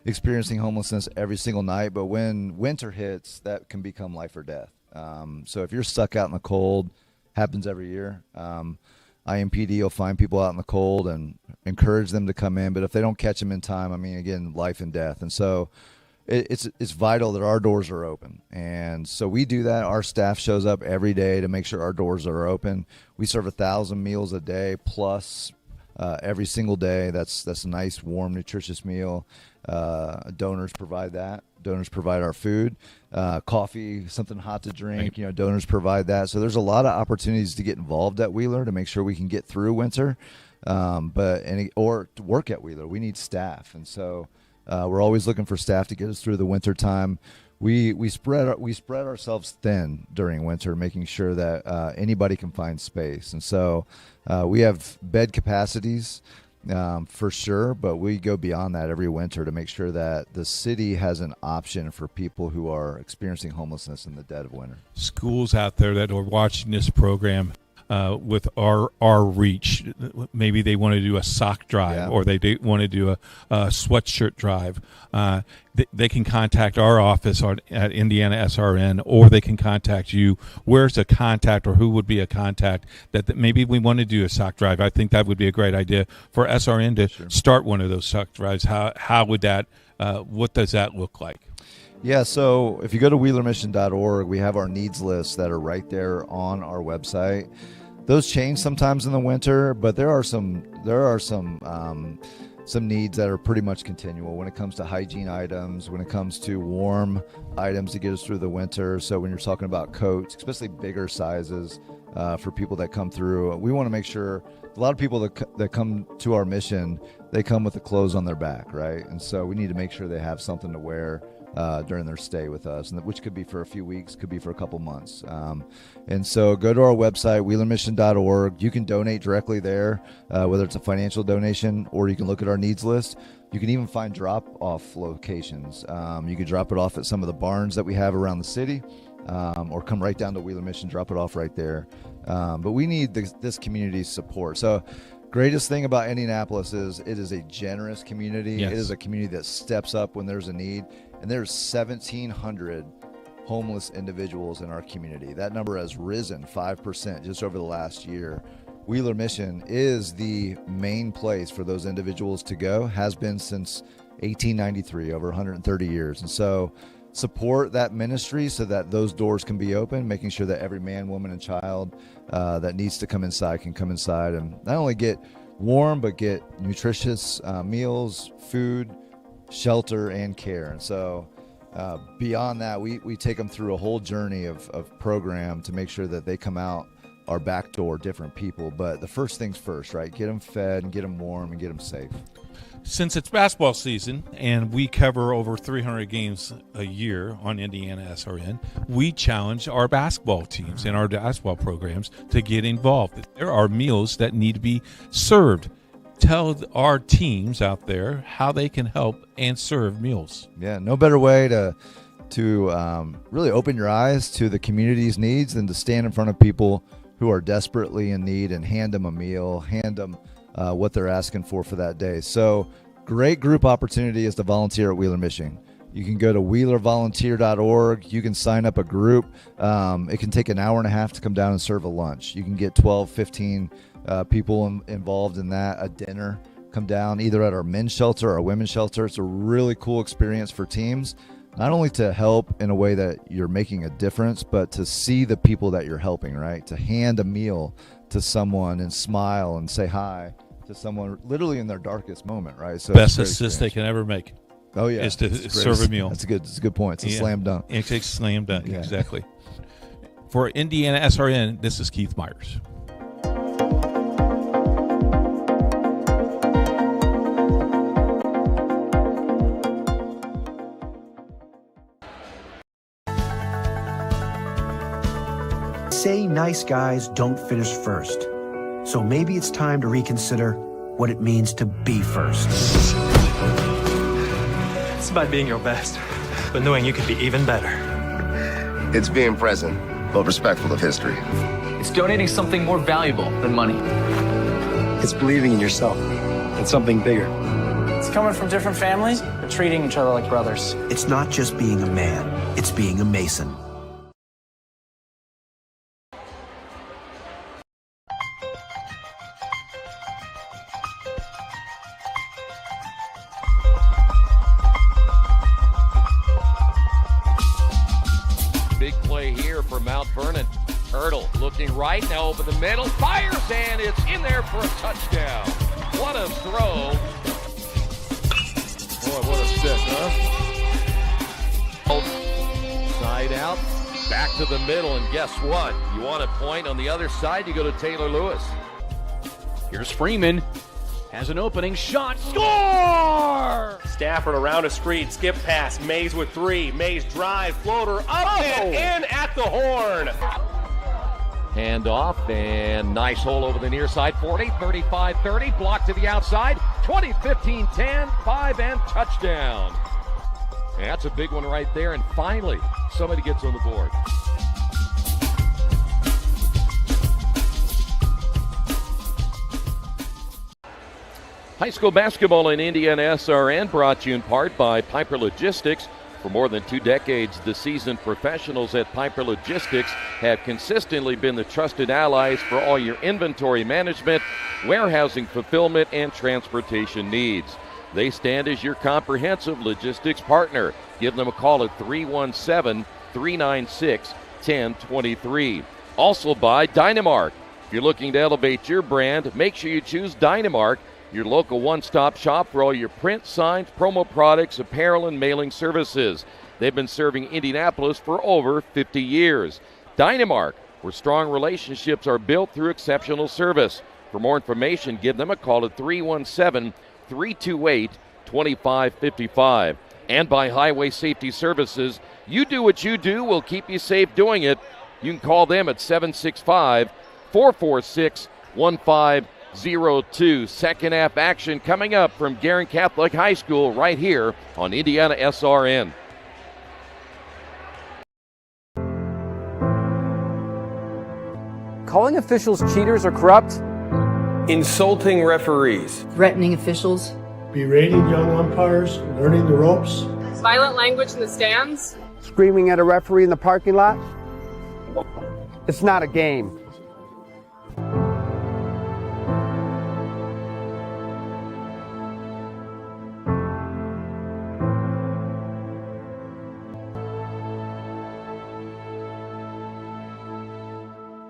experiencing homelessness every single night. But when winter hits, that can become life or death. So if you're stuck out in the cold, happens every year. IMPD will find people out in the cold and encourage them to come in. But if they don't catch them in time, I mean, again, life and death. And so it's vital that our doors are open. And so we do that. Our staff shows up every day to make sure our doors are open. We serve 1,000 meals a day plus every single day. That's a nice, warm, nutritious meal. Donors provide that. Donors provide our food, coffee, something hot to drink. You know, donors provide that. So there's a lot of opportunities to get involved at Wheeler to make sure we can get through winter, or to work at Wheeler. We need staff, and so we're always looking for staff to get us through the winter time. We spread ourselves thin during winter, making sure that anybody can find space, and so we have bed capacities. For sure, but we go beyond that every winter to make sure that the city has an option for people who are experiencing homelessness in the dead of winter. Schools out there that are watching this program with our reach, maybe they want to do a sock drive, or they want to do a sweatshirt drive. They can contact our office at IndianaSRN, or they can contact you. Where's a contact, or who would be a contact that maybe we want to do a sock drive? I think that would be a great idea for SRN to start one of those sock drives. How would that? What does that look like? Yeah, so if you go to wheelermission.org, we have our needs lists that are right there on our website. Those change sometimes in the winter, but there are some needs that are pretty much continual when it comes to hygiene items, when it comes to warm items to get us through the winter. So when you're talking about coats, especially bigger sizes for people that come through, we want to make sure a lot of people that come to our mission, they come with the clothes on their back, right? And so we need to make sure they have something to wear during their stay with us, which could be for a few weeks, could be for a couple months. And so go to our website, wheelermission.org. You can donate directly there, whether it's a financial donation or you can look at our needs list. You can even find drop-off locations. You can drop it off at some of the barns that we have around the city, or come right down to Wheeler Mission, drop it off right there. But we need this community's support. So greatest thing about Indianapolis is it is a generous community. Yes. It is a community that steps up when there's a need. And there's 1,700 homeless individuals in our community. That number has risen 5% just over the last year. Wheeler Mission is the main place for those individuals to go, has been since 1893, over 130 years. And so support that ministry so that those doors can be open, making sure that every man, woman, and child that needs to come inside can come inside and not only get warm, but get nutritious meals, food, shelter, and care. And so beyond that, we take them through a whole journey of program to make sure that they come out our back door different people. But the first things first, right? Get them fed and get them warm and get them safe. Since it's basketball season and we cover over 300 games a year on IndianaSRN, we challenge our basketball teams and our basketball programs to get involved. There are meals that need to be served. Tell our teams out there how they can help and serve meals. Yeah, no better way to to really open your eyes to the community's needs and to stand in front of people who are desperately in need and hand them a meal, hand them what they're asking for that day. So great group opportunity is to volunteer at Wheeler, Michigan. You can go to wheelervolunteer.org. You can sign up a group. It can take an hour and a half to come down and serve a lunch. You can get 12, 15 people involved in that, a dinner. Come down either at our men's shelter or our women's shelter. It's a really cool experience for teams, not only to help in a way that you're making a difference, but to see the people that you're helping, right? To hand a meal to someone and smile and say hi to someone literally in their darkest moment, right? So best assist they can ever make. Oh yeah, is to serve a meal. That's a good point. It's a slam dunk. It's a slam dunk, exactly. For IndianaSRN, this is Keith Myers. Say nice guys don't finish first. So maybe it's time to reconsider what it means to be first. It's about being your best, but knowing you could be even better. It's being present, but respectful of history. It's donating something more valuable than money. It's believing in yourself and something bigger. It's coming from different families, but treating each other like brothers. It's not just being a man, it's being a Mason. Big play here for Mount Vernon. Hurdle looking right, now over the middle, fires, and it's in there for a touchdown. What a throw. Boy, what a stick, huh? Side out, back to the middle, and guess what? You want a point on the other side, you go to Taylor Lewis. Here's Freeman. Has an opening shot. Score! Stafford around a screen. Skip pass. Mays with three. Mays drive. Floater up and in at the horn. Hand off, and nice hole over the near side. 40, 35, 30. Block to the outside. 20, 15, 10, 5, and touchdown. And that's a big one right there. And finally, somebody gets on the board. High school basketball in IndianaSRN brought to you in part by Piper Logistics. For more than 2 decades, the seasoned professionals at Piper Logistics have consistently been the trusted allies for all your inventory management, warehousing, fulfillment, and transportation needs. They stand as your comprehensive logistics partner. Give them a call at 317-396-1023. Also by Dynamark. If you're looking to elevate your brand, make sure you choose Dynamark, your local one-stop shop for all your print, signs, promo products, apparel, and mailing services. They've been serving Indianapolis for over 50 years. Dynamark, where strong relationships are built through exceptional service. For more information, give them a call at 317-328-2555. And by Highway Safety Services, you do what you do, we'll keep you safe doing it. You can call them at 765-446-1502. Second half action coming up from Guerin Catholic High School right here on IndianaSRN. Calling officials cheaters or corrupt. Insulting referees. Threatening officials. Berating young umpires, learning the ropes. Violent language in the stands. Screaming at a referee in the parking lot. It's not a game.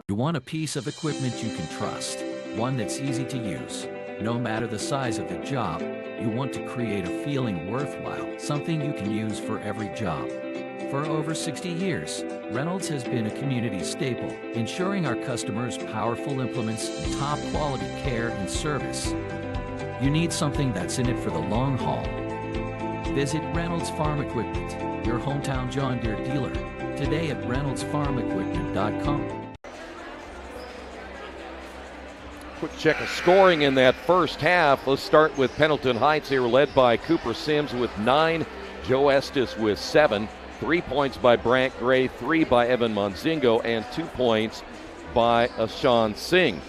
You want a piece of equipment you can trust, one that's easy to use. No matter the size of the job, you want to create a feeling worthwhile, something you can use for every job. For over 60 years, Reynolds has been a community staple, ensuring our customers powerful implements, top quality care and service. You need something that's in it for the long haul. Visit Reynolds Farm Equipment, your hometown John Deere dealer, today at reynoldsfarmequipment.com. Quick check of scoring in that first half. Let's start with Pendleton Heights. They were led by Cooper Sims with 9, Joe Estes with 7. 3 points by Brant Gray, 3 by Evan Monzingo, and 2 points by Ashan Singh.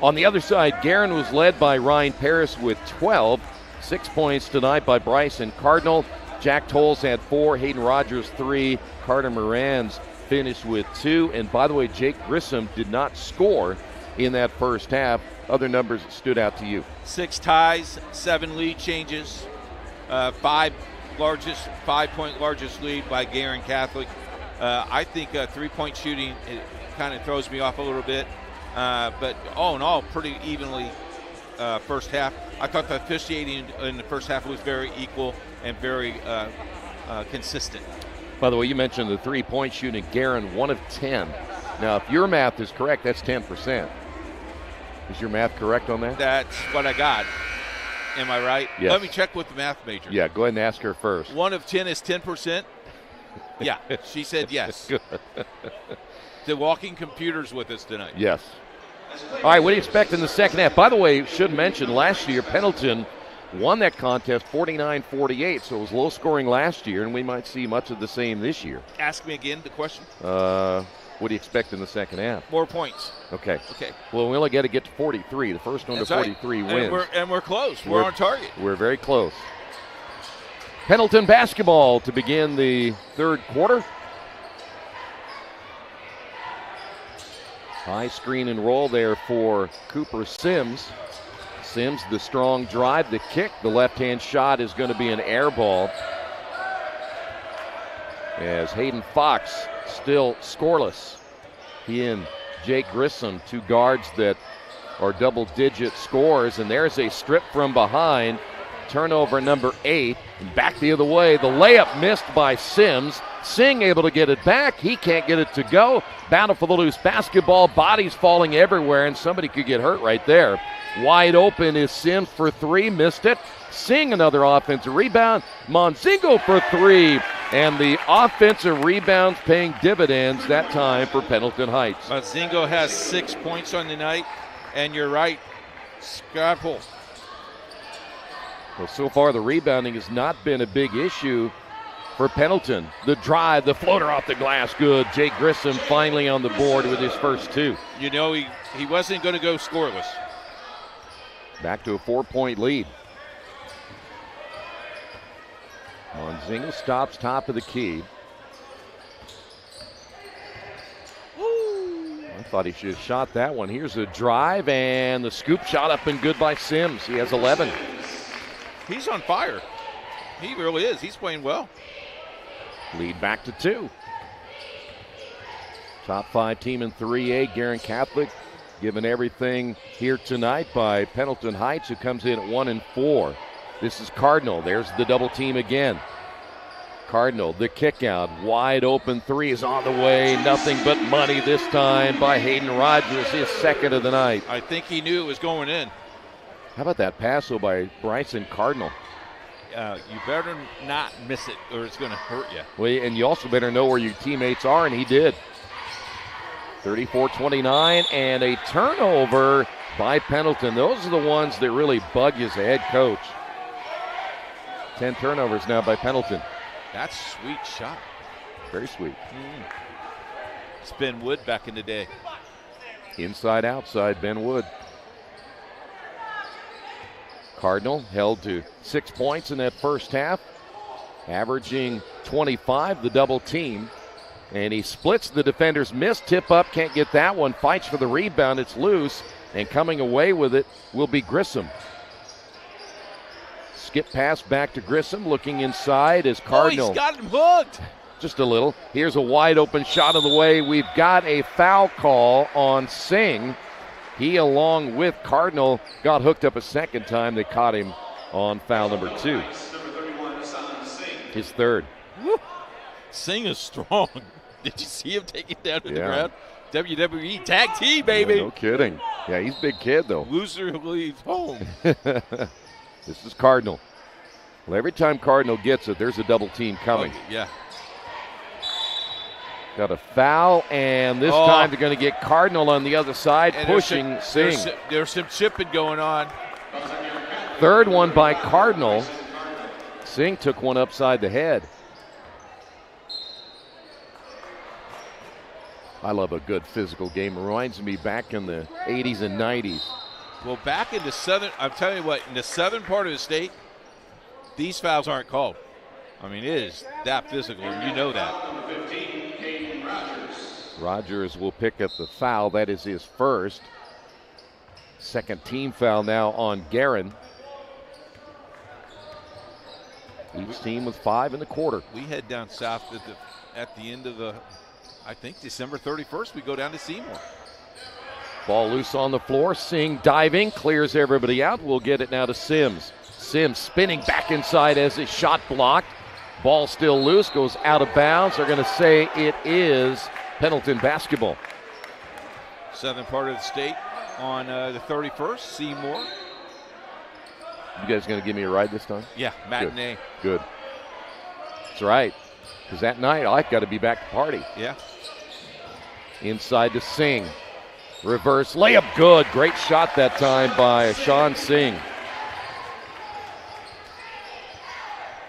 On the other side, Guerin was led by Ryan Paris with 12. 6 points tonight by Bryson Cardinal. Jack Tolles had 4, Hayden Rogers 3, Carter Moran's finished with 2. And by the way, Jake Grissom did not score in that first half. Other numbers that stood out to you? 6 ties, 7 lead changes, 5-point largest lead by Guerin Catholic. I think 3-point shooting, it kind of throws me off a little bit. But all in all, pretty evenly first half. I thought the officiating in the first half was very equal and very consistent. By the way, you mentioned the 3-point shooting. Guerin, 1 of 10. Now, if your math is correct, that's 10%. Is your math correct on that? That's what I got. Am I right? Yes. Let me check with the math major. Yeah, go ahead and ask her first. 1 of 10 is 10%? Yeah, she said yes. Good. The walking computers with us tonight. Yes. All right, what do you expect in the second half? By the way, should mention last year Pendleton won that contest 49-48, so it was low scoring last year, and we might see much of the same this year. Ask me again the question. What do you expect in the second half? More points. Okay. Okay. Well, we only got to get to 43. The first one That's to 43 right. wins. And we're close. We're on target. We're very close. Pendleton basketball to begin the third quarter. High screen and roll there for Cooper Sims. Sims, the strong drive, the kick. The left-hand shot is going to be an air ball. As Hayden Fox still scoreless. He and Jake Grissom, 2 guards that are double-digit scores. And there's a strip from behind. Turnover number 8. And back the other way. The layup missed by Sims. Singh able to get it back. He can't get it to go. Battle for the loose basketball. Bodies falling everywhere, and somebody could get hurt right there. Wide open is Sims for 3. Missed it. Singh another offensive rebound. Monzingo for 3. And the offensive rebounds paying dividends that time for Pendleton Heights. Monzingo has 6 points on the night, and you're right. Scrapple. Well, so far the rebounding has not been a big issue for Pendleton. The drive, the floater off the glass, good. Jake Grissom finally on the board with his first 2. You know, he wasn't going to go scoreless. Back to a 4-point lead. Monzingo stops top of the key. I thought he should have shot that one. Here's a drive, and the scoop shot up and good by Sims. He has 11. He's on fire. He really is. He's playing well. Lead back to 2. Top 5 team in 3A, Guerin Catholic, given everything here tonight by Pendleton Heights, who comes in at 1 and 4. This is Cardinal. There's the double team again. Cardinal, the kick out, wide open 3 is on the way. Nothing but money this time by Hayden Rogers, his second of the night. I think he knew it was going in. How about that pass by Bryson Cardinal? You better not miss it or it's going to hurt you. Well, and you also better know where your teammates are, and he did. 34-29 and a turnover by Pendleton. Those are the ones that really bug you as a head coach. 10 turnovers now by Pendleton. That's a sweet shot. Very sweet. It's Ben Wood back in the day. Inside, outside, Ben Wood. Cardinal held to 6 points in that first half, averaging 25, the double team. And he splits the defender's miss, tip up, can't get that one, fights for the rebound, it's loose, and coming away with it will be Grissom. Skip pass back to Grissom, looking inside as Cardinal. Oh, he's got him hooked. Just a little. Here's a wide open shot of the way. We've got a foul call on Singh. He, along with Cardinal, got hooked up a second time. They caught him on foul number 2. His third. Woo. Singh is strong. Did you see him take it down to the ground? WWE tag team, baby. Yeah, no kidding. Yeah, he's a big kid, though. Loser leaves home. This is Cardinal. Well, every time Cardinal gets it, there's a double team coming. Oh, yeah. Got a foul, and this time they're going to get Cardinal on the other side, and pushing Singh. There's some chipping going on. Third one by Cardinal. Singh took one upside the head. I love a good physical game. It reminds me back in the 80s and 90s. Well, back in the southern, I'm telling you what, in the southern part of the state, these fouls aren't called. I mean, it is that physical, and you know that. Rogers will pick up the foul. That is his first. Second team foul now on Guerin. Each team with 5 in the quarter. We head down south at the end of I think December 31st, we go down to Seymour. Ball loose on the floor. Singh diving, clears everybody out. We'll get it now to Sims. Sims spinning back inside as his shot blocked. Ball still loose, goes out of bounds. They're going to say it is Pendleton basketball. Southern part of the state on the 31st, Seymour. You guys going to give me a ride this time? Yeah, matinee. Good. That's right. Because that night I've got to be back to party. Yeah. Inside to Singh. Reverse layup, good. Great shot that time by Sean Singh.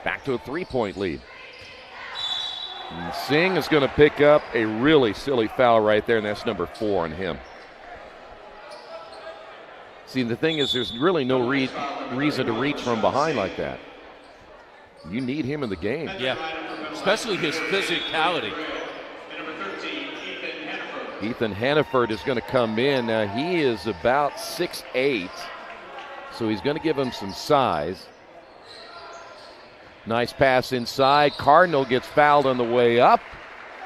Back to a 3-point lead. And Singh is going to pick up a really silly foul right there, and that's number 4 on him. See, the thing is, there's really no reason to reach from behind like that. You need him in the game. Yeah, especially his physicality. Ethan Hannaford is going to come in. Now, he is about 6'8", so he's going to give him some size. Nice pass inside. Cardinal gets fouled on the way up,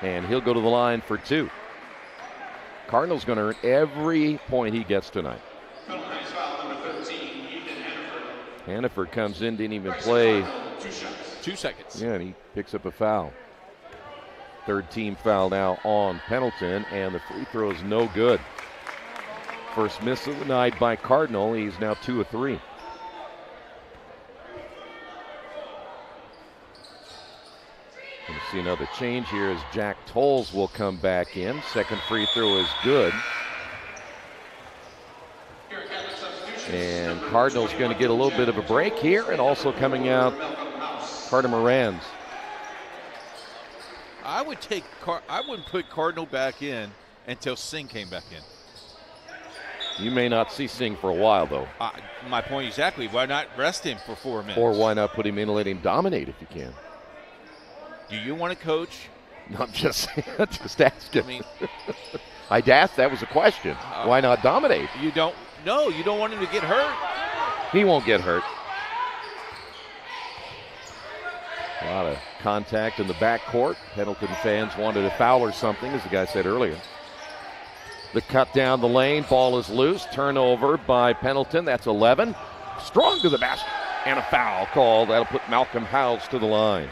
and he'll go to the line for 2. Cardinal's going to earn every point he gets tonight. Hannaford comes in, didn't even play 2 seconds. Yeah, and he picks up a foul. Third team foul now on Pendleton, and the free throw is no good. First miss of the night by Cardinal. He's now 2 of 3. Going to see another change here as Jack Tolles will come back in. Second free throw is good. And Cardinal's going to get a little bit of a break here, and also coming out, Carter Moran's. I wouldn't put Cardinal back in until Singh came back in. You may not see Singh for a while, though. My point exactly. Why not rest him for 4 minutes? Or why not put him in and let him dominate if you can? Do you want to coach? No, I'm just asking. I mean, I'd ask. That was a question. Why not dominate? You don't want him to get hurt. He won't get hurt. A lot of contact in the backcourt. Pendleton fans wanted a foul or something, as the guy said earlier. The cut down the lane. Ball is loose. Turnover by Pendleton. That's 11. Strong to the basket. And a foul called. That'll put Malcolm Howells to the line.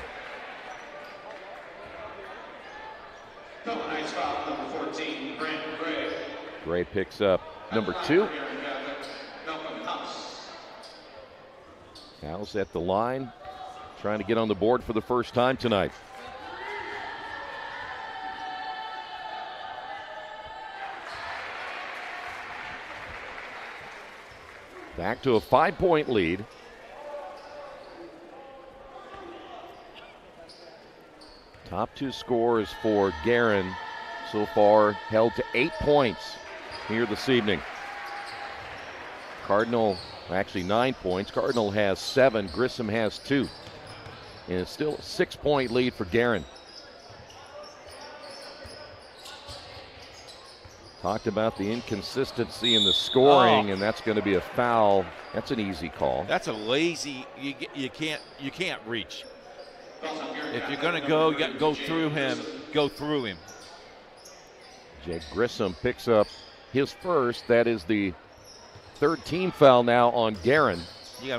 Nice foul, number 14, Brandon Gray. Gray picks up number 2. Howells at the line, trying to get on the board for the first time tonight. Back to a 5-point lead. Top 2 scores for Guerin so far held to 8 points here this evening. Cardinal, actually 9 points. Cardinal has 7, Grissom has 2. And it's still a 6-point lead for Guerin. Talked about the inconsistency in the scoring, and that's going to be a foul. That's an easy call. That's a lazy, you can't reach. If you're going to go, you got to go through him, go through him. Jake Grissom picks up his first. That is the third team foul now on Guerin. You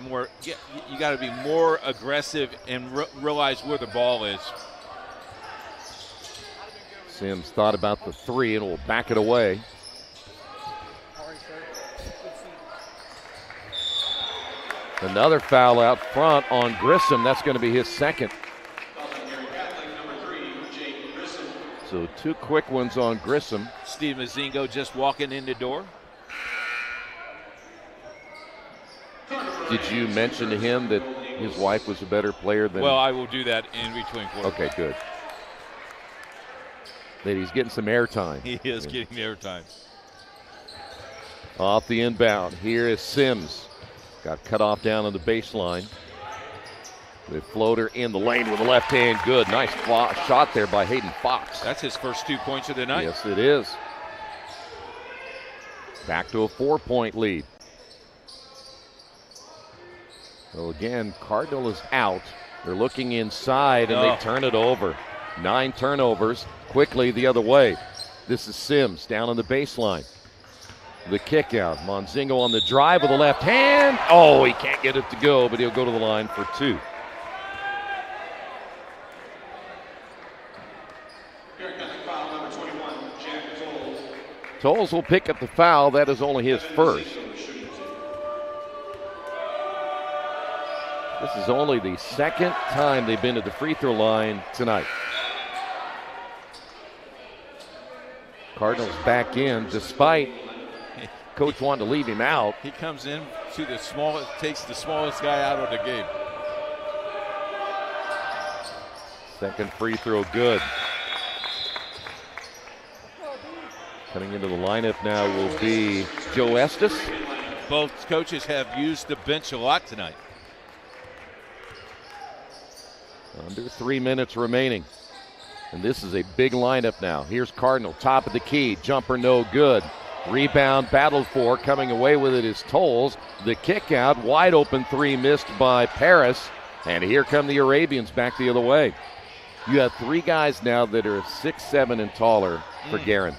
got to be more aggressive and realize where the ball is. Sims thought about the 3 and will back it away. Another foul out front on Grissom. That's going to be his second. So 2 quick ones on Grissom. Steve Mazingo just walking in the door. Did you mention to him that his wife was a better player than? Well, I will do that in between quarters. Okay, good. that he's getting some airtime. He is getting airtime. Off the inbound. Here is Sims. Got cut off down on the baseline. The floater in the lane with the left hand. Good. Nice shot there by Hayden Fox. That's his first 2 points of the night. Yes, it is. Back to a 4-point lead. So again, Cardinal is out. They're looking inside, and they turn it over. 9 turnovers. Quickly the other way. This is Sims down on the baseline. The kick out. Monzingo on the drive with the left hand. Oh, he can't get it to go, but he'll go to the line for 2. Tolles will pick up the foul. That is only his first. This is only the second time they've been at the free throw line tonight. Cardinals back in despite coach wanting to leave him out. He comes in to the smallest, takes the smallest guy out of the game. Second free throw good. Coming into the lineup now will be Joe Estes. Both coaches have used the bench a lot tonight. Under 3 minutes remaining. And this is a big lineup now. Here's Cardinal, top of the key. Jumper no good. Rebound battled for. Coming away with it is Tolles. The kick out, wide open 3 missed by Paris. And here come the Arabians back the other way. You have 3 guys now that are 6'7" and taller for Guerin.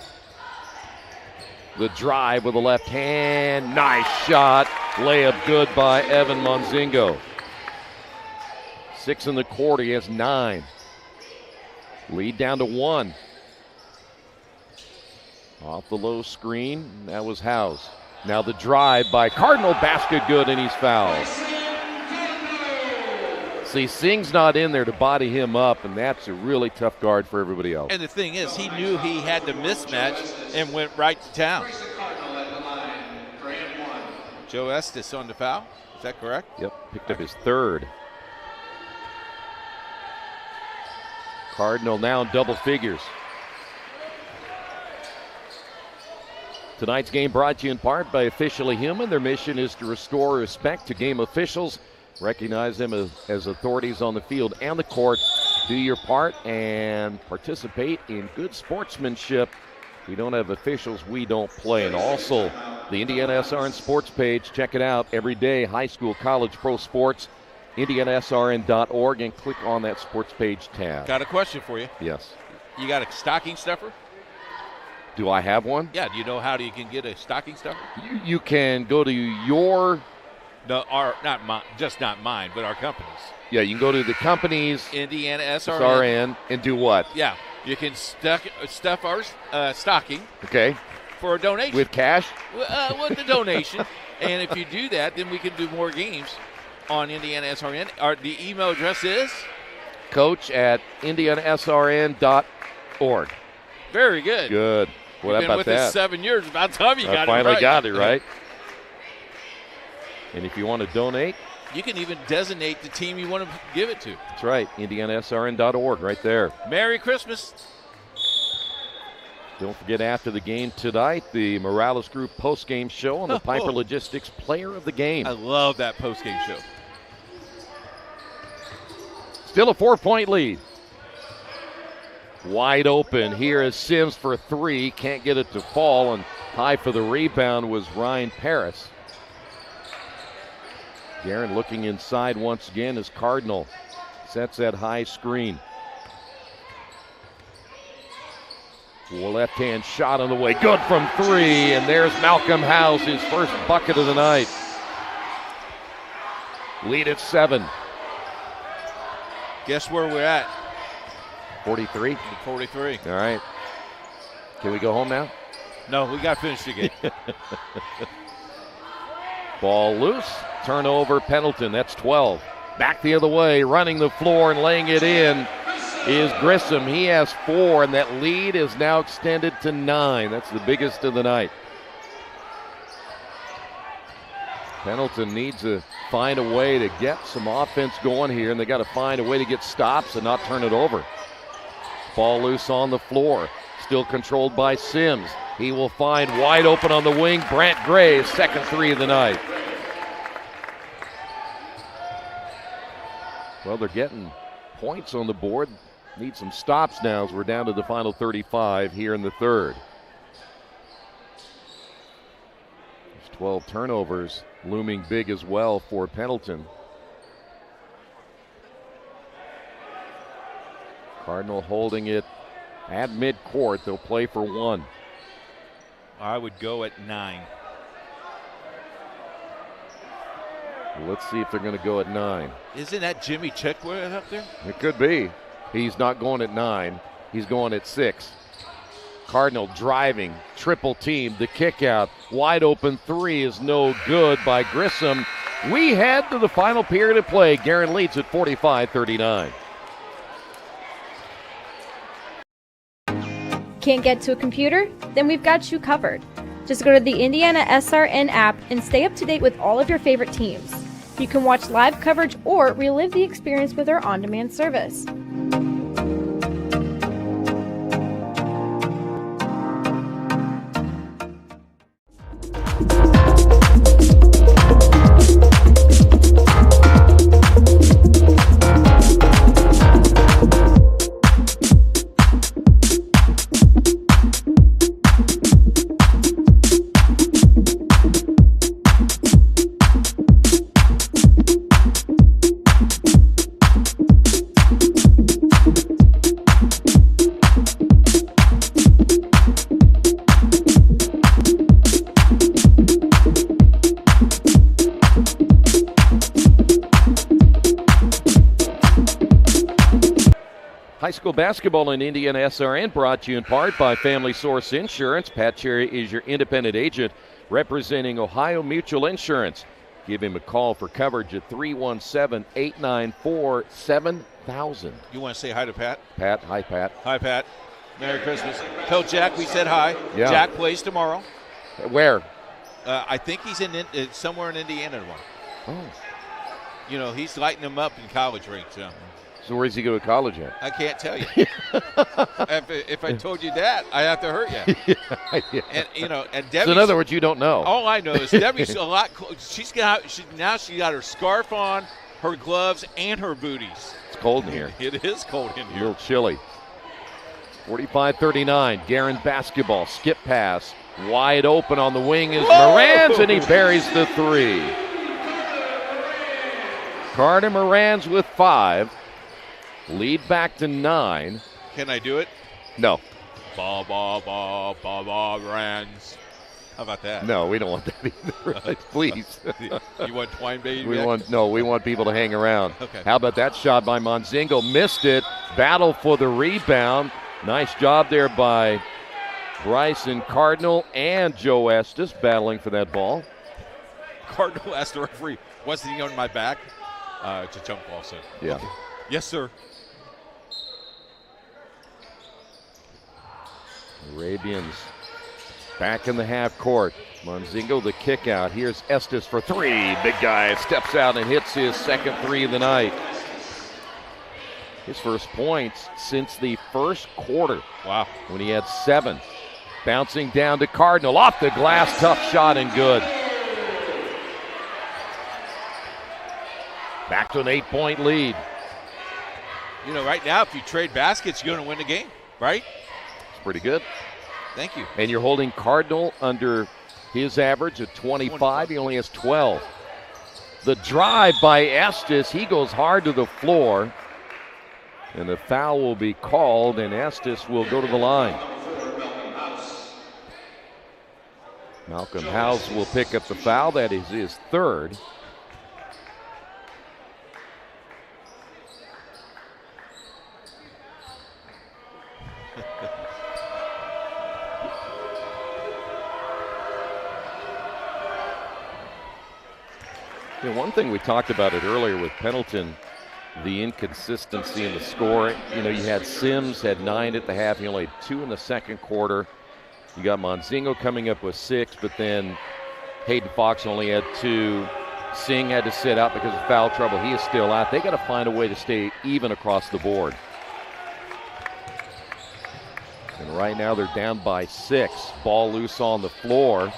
The drive with the left hand. Nice shot. Layup good by Evan Monzingo. 6 in the quarter. He has 9. Lead down to 1. Off the low screen. That was House. Now the drive by Cardinal. Basket good, and he's fouled. See, Singh's not in there to body him up, and that's a really tough guard for everybody else. And the thing is, he knew he had the mismatch and went right to town. Joe Estes on the foul. Is that correct? Yep, picked up his 3rd. Cardinal now in double figures. Tonight's game brought to you in part by Officially Human. Their mission is to restore respect to game officials, recognize them as authorities on the field and the court. Do your part and participate in good sportsmanship. If we don't have officials, we don't play. And also, the IndianaSRN sports page. Check it out every day. High school, college, pro sports. IndianaSRN.org, and click on that sports page tab. Got a question for you. Yes. You got a stocking stuffer? Do I have one? Yeah. Do you know how you can get a stocking stuffer? You can go to your... No, not mine, but our company's. Yeah, you can go to the company's IndianaSRN and do what? Yeah, you can stuff our stocking. Okay. For a donation. With cash? With the donation. And if you do that, then we can do more games on IndianaSRN. The email address is? coach@IndianaSRN.org. Very good. Good. Well, You've been with us 7 years. About time you got it right. I finally got it right. And if you want to donate, you can even designate the team you want to give it to. That's right. IndianaSRN.org right there. Merry Christmas. Don't forget, after the game tonight, the Morales Group post-game show on the Piper Logistics Player of the Game. I love that post-game show. Still a 4-point lead. Wide open. Here is Sims for 3. Can't get it to fall, and high for the rebound was Ryan Paris. Guerin looking inside once again as Cardinal sets that high screen. Left-hand shot on the way. Good from 3, and there's Malcolm House, his first bucket of the night. Lead at 7. Guess where we're at? 43? 43. All right. Can we go home now? No, we got to finish the game. Ball loose. Turnover, Pendleton. That's 12. Back the other way, running the floor and laying it in is Grissom. He has 4, and that lead is now extended to 9. That's the biggest of the night. Pendleton needs to find a way to get some offense going here, and they got to find a way to get stops and not turn it over. Ball loose on the floor. Still controlled by Sims. He will find wide open on the wing, Brant Gray's second three of the night. Well, they're getting points on the board. Need some stops now as we're down to the final 35 here in the third. There's 12 turnovers looming big as well for Pendleton. Cardinal holding it at midcourt. They'll play for one. I would go at 9. Let's see if they're going to go at 9. Isn't that Jimmy Chitwood up there? It could be. He's not going at 9. He's going at 6. Cardinal driving, triple team, the kick out. Wide open three is no good by Grissom. We head to the final period of play. Guerin leads at 45-39. Can't get to a computer? Then we've got you covered. Just go to the IndianaSRN app and stay up to date with all of your favorite teams. You can watch live coverage or relive the experience with our on-demand service. High school basketball in IndianaSRN brought to you in part by Family Source Insurance. Pat Cherry is your independent agent representing Ohio Mutual Insurance. Give him a call for coverage at 317-894-7000. You want to say hi to Pat? Pat, hi Pat. Hi Pat. Merry Christmas. Tell Jack we said hi. Yeah. Jack plays tomorrow. Where? I think he's in somewhere in Indiana tomorrow. Oh. You know, he's lighting them up in college ranks. So where does he go to college at? I can't tell you. if I told you that, I have to hurt you. Yeah. And you know, and Debbie. So in other words, you don't know. All I know is Debbie's a lot. She got her scarf on, her gloves, and her booties. It's cold in here. It is cold in here. A little chilly. 45-39. Guerin basketball. Skip pass. Wide open on the wing is Morans, and he buries the three. Carter Morans with 5. Lead back to 9. Can I do it? No. Rans. How about that? No, we don't want that either. Please. You want twine baby? We want people to hang around. Okay. How about that shot by Monzingo? Missed it. Battle for the rebound. Nice job there by Bryson Cardinal and Joe Estes battling for that ball. Cardinal asked the referee, "What's he on my back?" It's a jump ball, so. Yeah. Okay. Yes, sir. Arabians back in the half court. Monzingo the kick out. Here's Estes for 3. Big guy steps out and hits his second 3 of the night. His first points since the first quarter. Wow. When he had 7. Bouncing down to Cardinal. Off the glass. Tough shot and good. Back to an 8-point lead. You know, right now, if you trade baskets, you're going to win the game, right? It's pretty good. Thank you. And you're holding Cardinal under his average at 25. He only has 12. The drive by Estes. He goes hard to the floor. And the foul will be called, and Estes will go to the line. Malcolm House will pick up the foul. That is his third. You know, one thing we talked about it earlier with Pendleton, the inconsistency in the scoring. You know, you had Sims had 9 at the half. He only had 2 in the second quarter. You got Monzingo coming up with 6, but then Hayden Fox only had 2. Singh had to sit out because of foul trouble. He is still out. They got to find a way to stay even across the board. And right now they're down by 6. Ball loose on the floor.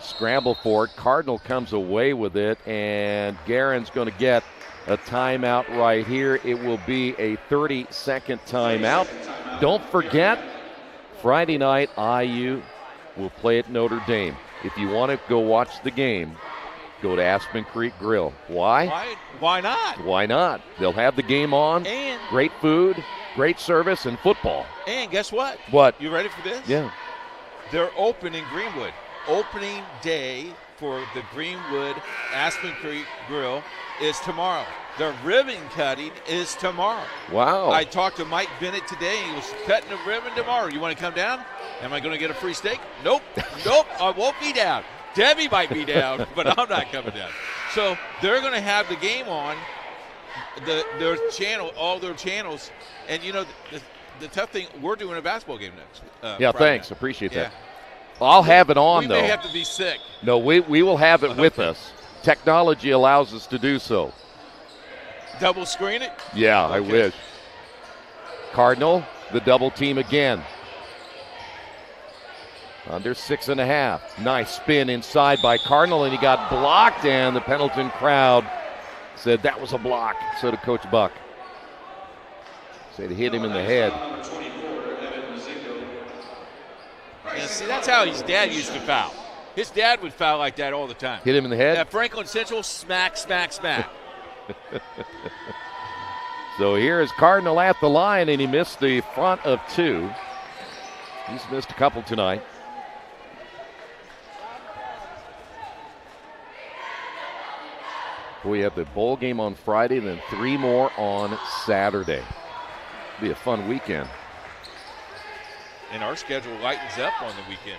Scramble for it. Cardinal comes away with it, and Guerin's going to get a timeout right here. It will be a 30-second timeout. Don't forget, Friday night, IU will play at Notre Dame. If you want to go watch the game, go to Aspen Creek Grill. Why? Why not? Why not? They'll have the game on. And great food, great service, and football. And guess what? What? You ready for this? Yeah. They're open in Greenwood. Opening day for the Greenwood Aspen Creek Grill is tomorrow. The ribbon cutting is tomorrow. Wow. I talked to Mike Bennett today. He was cutting the ribbon tomorrow. You want to come down? Am I going to get a free steak? Nope. Nope. I won't be down. Debbie might be down, but I'm not coming down. So they're going to have the game on their channel, all their channels. And, you know, the tough thing, we're doing a basketball game next. Yeah, Friday thanks. night. Appreciate Yeah. that. I'll have it on, though. We may have to be sick. No, we will have it with us. Technology allows us to do so. Double screen it? Yeah, Okay. I wish. Cardinal, the double team again. Under 6.5. Nice spin inside by Cardinal, and he got blocked, and the Pendleton crowd said that was a block. So did Coach Buck. Said it hit him in the head. Yeah, see, that's how his dad used to foul. His dad would foul like that all the time. Hit him in the head? At Franklin Central, smack, smack, smack. So here is Cardinal at the line, and he missed the front of 2. He's missed a couple tonight. We have the bowl game on Friday, and then 3 more on Saturday. Be a fun weekend. And our schedule lightens up on the weekend.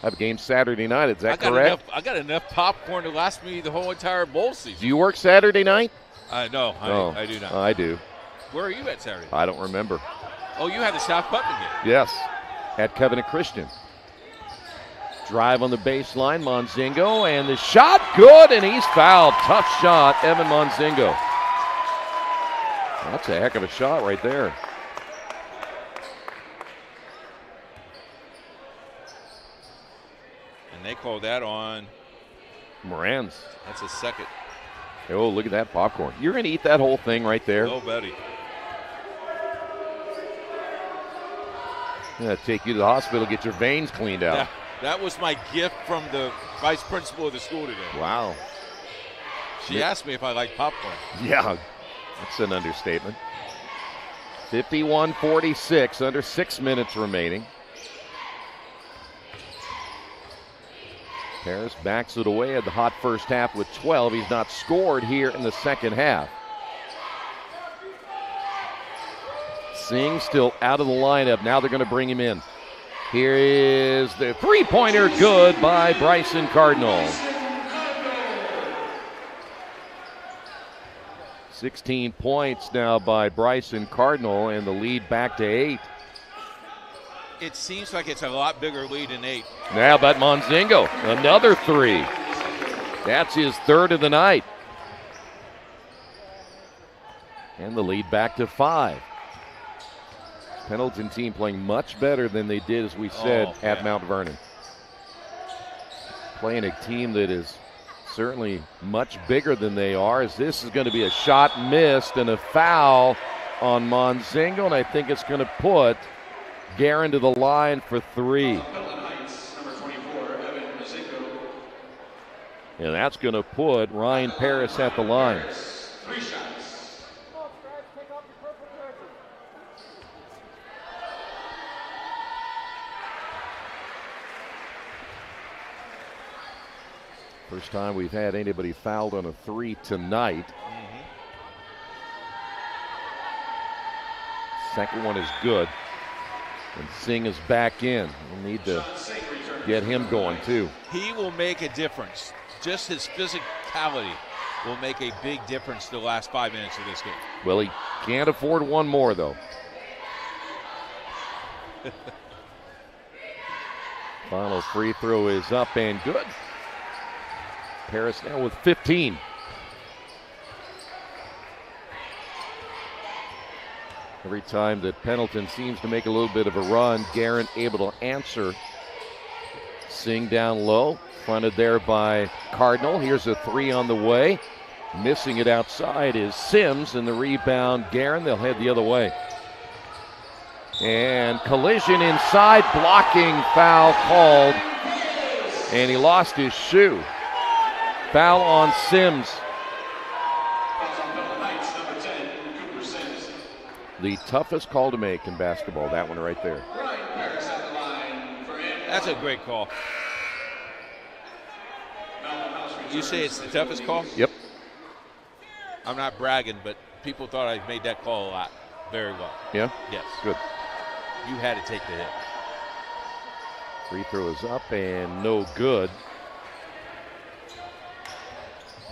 I have a game Saturday night. Is that I correct? I got enough popcorn to last me the whole entire bowl season. Do you work Saturday night? No, I do not. I do. Where are you at Saturday? I don't remember. Oh, you have the South Putnam game. Yes, at Covenant Christian. Drive on the baseline, Monzingo, and the shot good, and he's fouled. Tough shot, Evan Monzingo. That's a heck of a shot right there. And they call that on Moran's. That's a second. Oh, look at that popcorn. You're going to eat that whole thing right there? Oh, buddy. I'm going to take you to the hospital, get your veins cleaned out. That was my gift from the vice principal of the school today. Wow. She asked me if I like popcorn. Yeah, that's an understatement. 51-46, under 6 minutes remaining. Paris backs it away at the hot first half with 12. He's not scored here in the second half. Singh still out of the lineup. Now they're going to bring him in. Here is the three-pointer, good by Bryson Cardinal. 16 points now by Bryson Cardinal, and the lead back to 8. It seems like it's a lot bigger lead than 8. Now about Monzingo, another 3. That's his 3rd of the night. And the lead back to 5. Pendleton team playing much better than they did, as we said, at Mount Vernon. Playing a team that is certainly much bigger than they are, as this is going to be a shot missed and a foul on Monzingo, and I think it's going to put Guerin to the line for 3. And that's going to put Ryan Paris at the line. First time we've had anybody fouled on a 3 tonight. Second one is good. And Singh is back in. We'll need to get him going too. He will make a difference. Just his physicality will make a big difference the last 5 minutes of this game. Well, he can't afford one more though. Final free throw is up and good. Paris now with 15. Every time that Pendleton seems to make a little bit of a run, Guerin able to answer. Sing down low, fronted there by Cardinal. Here's a three on the way. Missing it outside is Sims, and the rebound, Guerin. They'll head the other way. And collision inside, blocking foul called. And he lost his shoe. Foul on Sims. The toughest call to make in basketball, that one right there. That's a great call. You say it's the toughest call? Yep. I'm not bragging, but people thought I made that call a lot. Very well. Yeah? Yes. Good. You had to take the hit. Free throw is up and no good.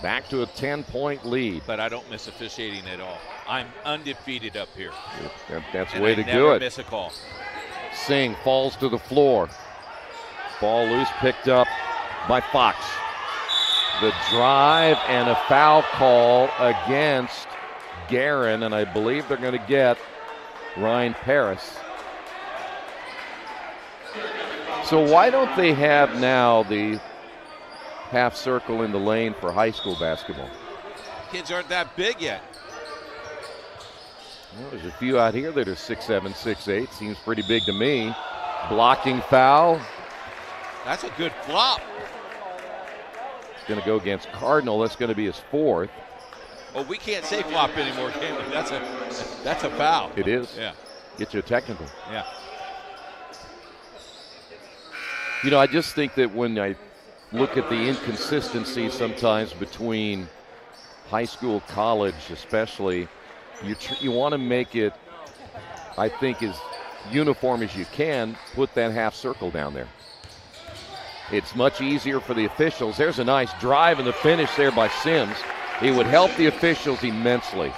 Back to a 10-point lead. But I don't miss officiating at all. I'm undefeated up here. That's the way to do it. Never miss a call. Singh falls to the floor. Ball loose, picked up by Fox. The drive and a foul call against Guerin, and I believe they're going to get Ryan Paris. So why don't they have now the half circle in the lane for high school basketball? Kids aren't that big yet. Well, there's a few out here that are 6'7", 6'8". Seems pretty big to me. Blocking foul. That's a good flop. Going to go against Cardinal. That's going to be his fourth. Oh, we can't say flop anymore, can we? That's a foul. It is. Yeah. Get you a technical. Yeah. You know, I just think that when I look at the inconsistency sometimes between high school, college especially, you want to make it, I think, as uniform as you can. Put that half circle down there. It's much easier for the officials. There's a nice drive and the finish there by Sims. It would help the officials immensely.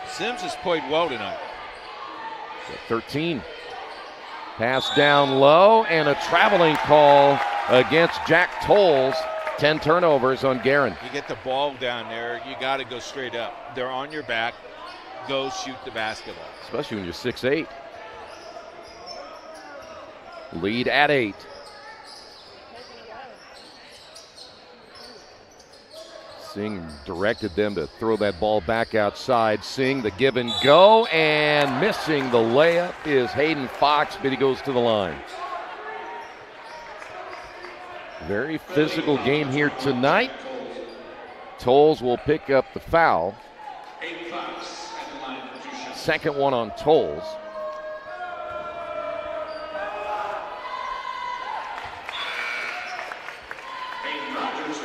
Sims has played well tonight. 13. Pass down low and a traveling call against Jack Tolles. 10 turnovers on Guerin. You get the ball down there, you got to go straight up. They're on your back. Go shoot the basketball. Especially when you're 6'8". Lead at 8. Singh directed them to throw that ball back outside. Singh, the give and go, and missing the layup is Hayden Fox, but he goes to the line. Very physical game here tonight. Tolles will pick up the foul. Second one on Tolles.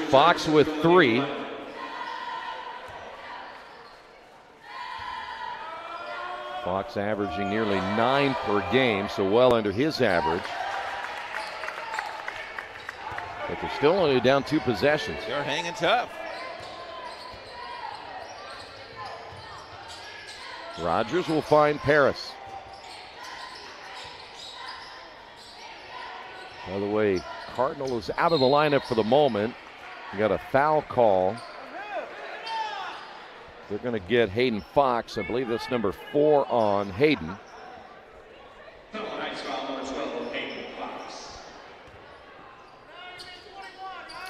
Fox with 3. Fox averaging nearly 9 per game, so well under his average. But they're still only down 2 possessions. They're hanging tough. Rogers will find Paris. By the way, Cardinal is out of the lineup for the moment. We got a foul call. They're going to get Hayden Fox. I believe that's number 4 on Hayden.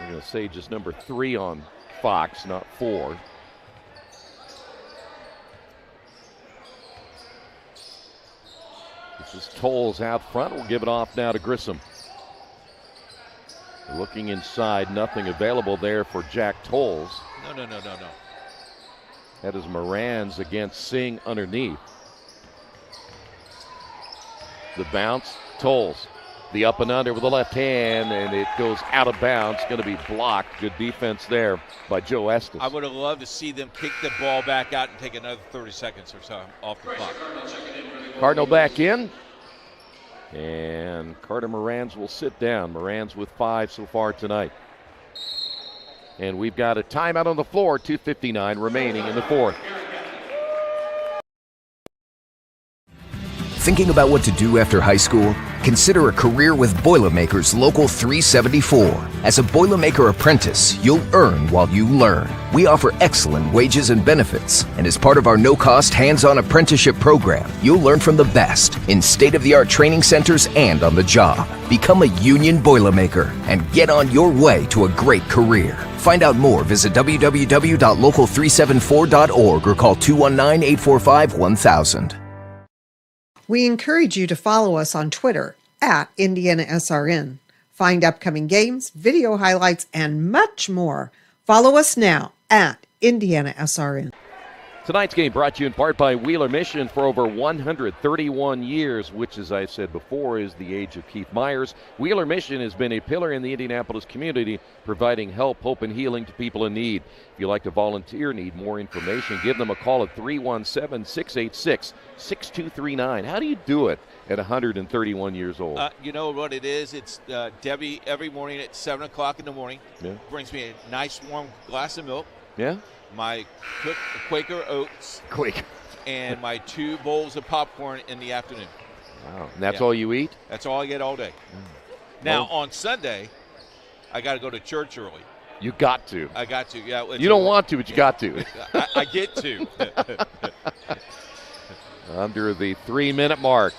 I'm going to say just number 3 on Fox, not 4. This is Tolles out front. We'll give it off now to Grissom. Looking inside, nothing available there for Jack Tolles. No. That is Moran's against Singh underneath. The bounce, Tolles. The up and under with the left hand, and it goes out of bounds. Going to be blocked. Good defense there by Joe Estes. I would have loved to see them kick the ball back out and take another 30 seconds or so off the clock. Cardinal back in. And Carter Morans will sit down. Morans with 5 so far tonight. And we've got a timeout on the floor, 2:59 remaining in the fourth. Thinking about what to do after high school? consider a career with Boilermakers Local 374. As a Boilermaker apprentice, you'll earn while you learn. We offer excellent wages and benefits, and as part of our no-cost hands-on apprenticeship program, you'll learn from the best in state-of-the-art training centers and on the job. Become a union Boilermaker and get on your way to a great career. Find out more, visit www.local374.org or call 219-845-1000. We encourage you to follow us on Twitter at IndianaSRN. Find upcoming games, video highlights, and much more. Follow us now at IndianaSRN. Tonight's game brought to you in part by Wheeler Mission. For over 131 years, which, as I said before, is the age of Keith Myers. Wheeler Mission has been a pillar in the Indianapolis community, providing help, hope, and healing to people in need. If you'd like to volunteer, need more information, give them a call at 317-686-6239. How do you do it at 131 years old? You know what it is? It's Debbie every morning at 7 o'clock in the morning. Yeah. Brings me a nice warm glass of milk. Yeah? My Quaker Oats. Quaker. And my 2 bowls of popcorn in the afternoon. Wow. And that's all you eat? That's all I get all day. Now, on Sunday, I got to go to church early. You got to. I got to, yeah. You don't want to, but you got to. I get to. Under the 3-minute mark.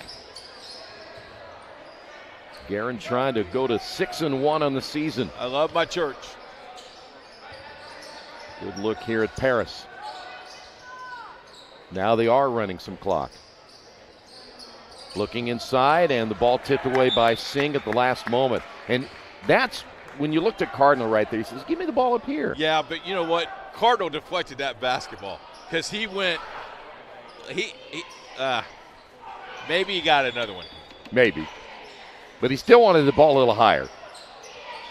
Guerin trying to go to 6-1 on the season. I love my church. Good look here at Paris. Now they are running some clock. Looking inside, and the ball tipped away by Singh at the last moment. And that's when you looked at Cardinal right there. He says, give me the ball up here. Yeah, but you know what? Cardinal deflected that basketball because he went maybe he got another one. Maybe. But he still wanted the ball a little higher.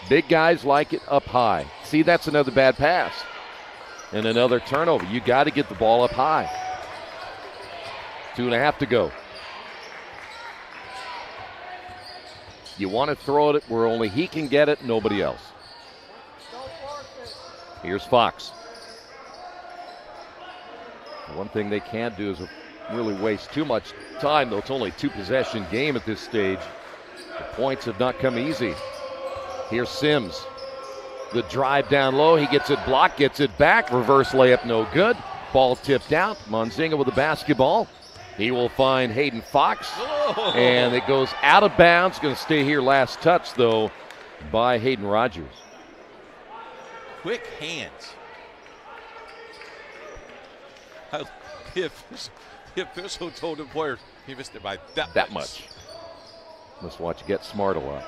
Big guys like it up high. See, that's another bad pass. And another turnover. You got to get the ball up high. 2.5 to go. You want to throw it where only he can get it, nobody else. Here's Fox. One thing they can't do is really waste too much time, though it's only a 2-possession game at this stage. The points have not come easy. Here's Sims. The drive down low, he gets it blocked, gets it back, reverse layup, no good. Ball tipped out, Monzinga with the basketball. He will find Hayden Fox, and it goes out of bounds. Going to stay here, last touch, though, by Hayden Rogers. Quick hands. If Bissell told the players he missed it by that much. Must watch Get Smart a lot.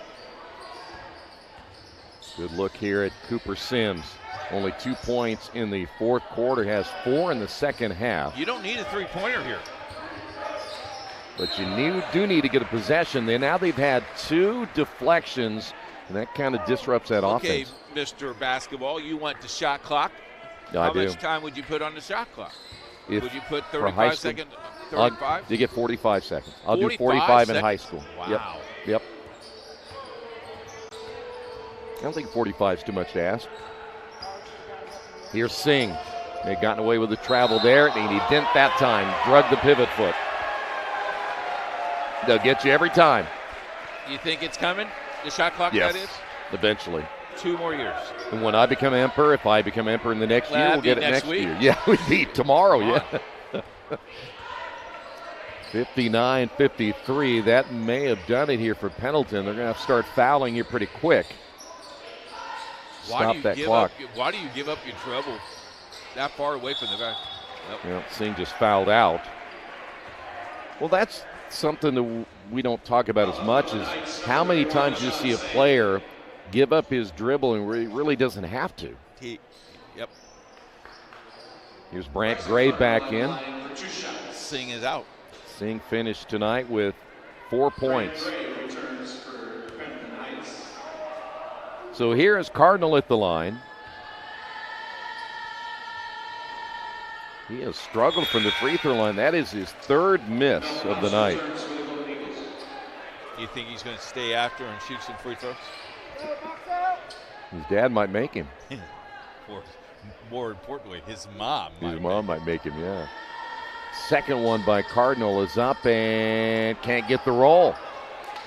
Good look here at Cooper Sims. Only 2 points in the fourth quarter, has 4 in the second half. You don't need a three-pointer here. But you do need to get a possession. Now they've had 2 deflections, and that kind of disrupts that offense. Okay, Mr. Basketball, you want the shot clock. I do. How much time would you put on the shot clock? Would you put for high 35 school, seconds? 35? You get 45 seconds. I'll 45 do 45 seconds? in high school. Wow. Yep. I don't think 45 is too much to ask. Here's Singh. They've gotten away with the travel there, and he didn't that time. Drug the pivot foot. They'll get you every time. You think it's coming? The shot clock, yes, that is? Eventually. 2 more years. And when I become emperor, if I become emperor in the next year, we'll get it next week. year. Yeah, we beat tomorrow, yeah. 59-53. That may have done it here for Pendleton. They're going to have to start fouling here pretty quick. Stop that clock. Why do you give up your treble that far away from the guy? Well, Singh just fouled out. Well, that's something that we don't talk about as much is how many times you see a player give up his dribble and really doesn't have to. Yep. Here's Brant Gray back in. Singh is out. Singh finished tonight with 4 points. So here is Cardinal at the line. He has struggled from the free throw line. That is his 3rd miss of the night. You think he's going to stay after and shoot some free throws? His dad might make him. Or more importantly, his mom. His mom might make him, yeah. Second one by Cardinal is up and can't get the roll.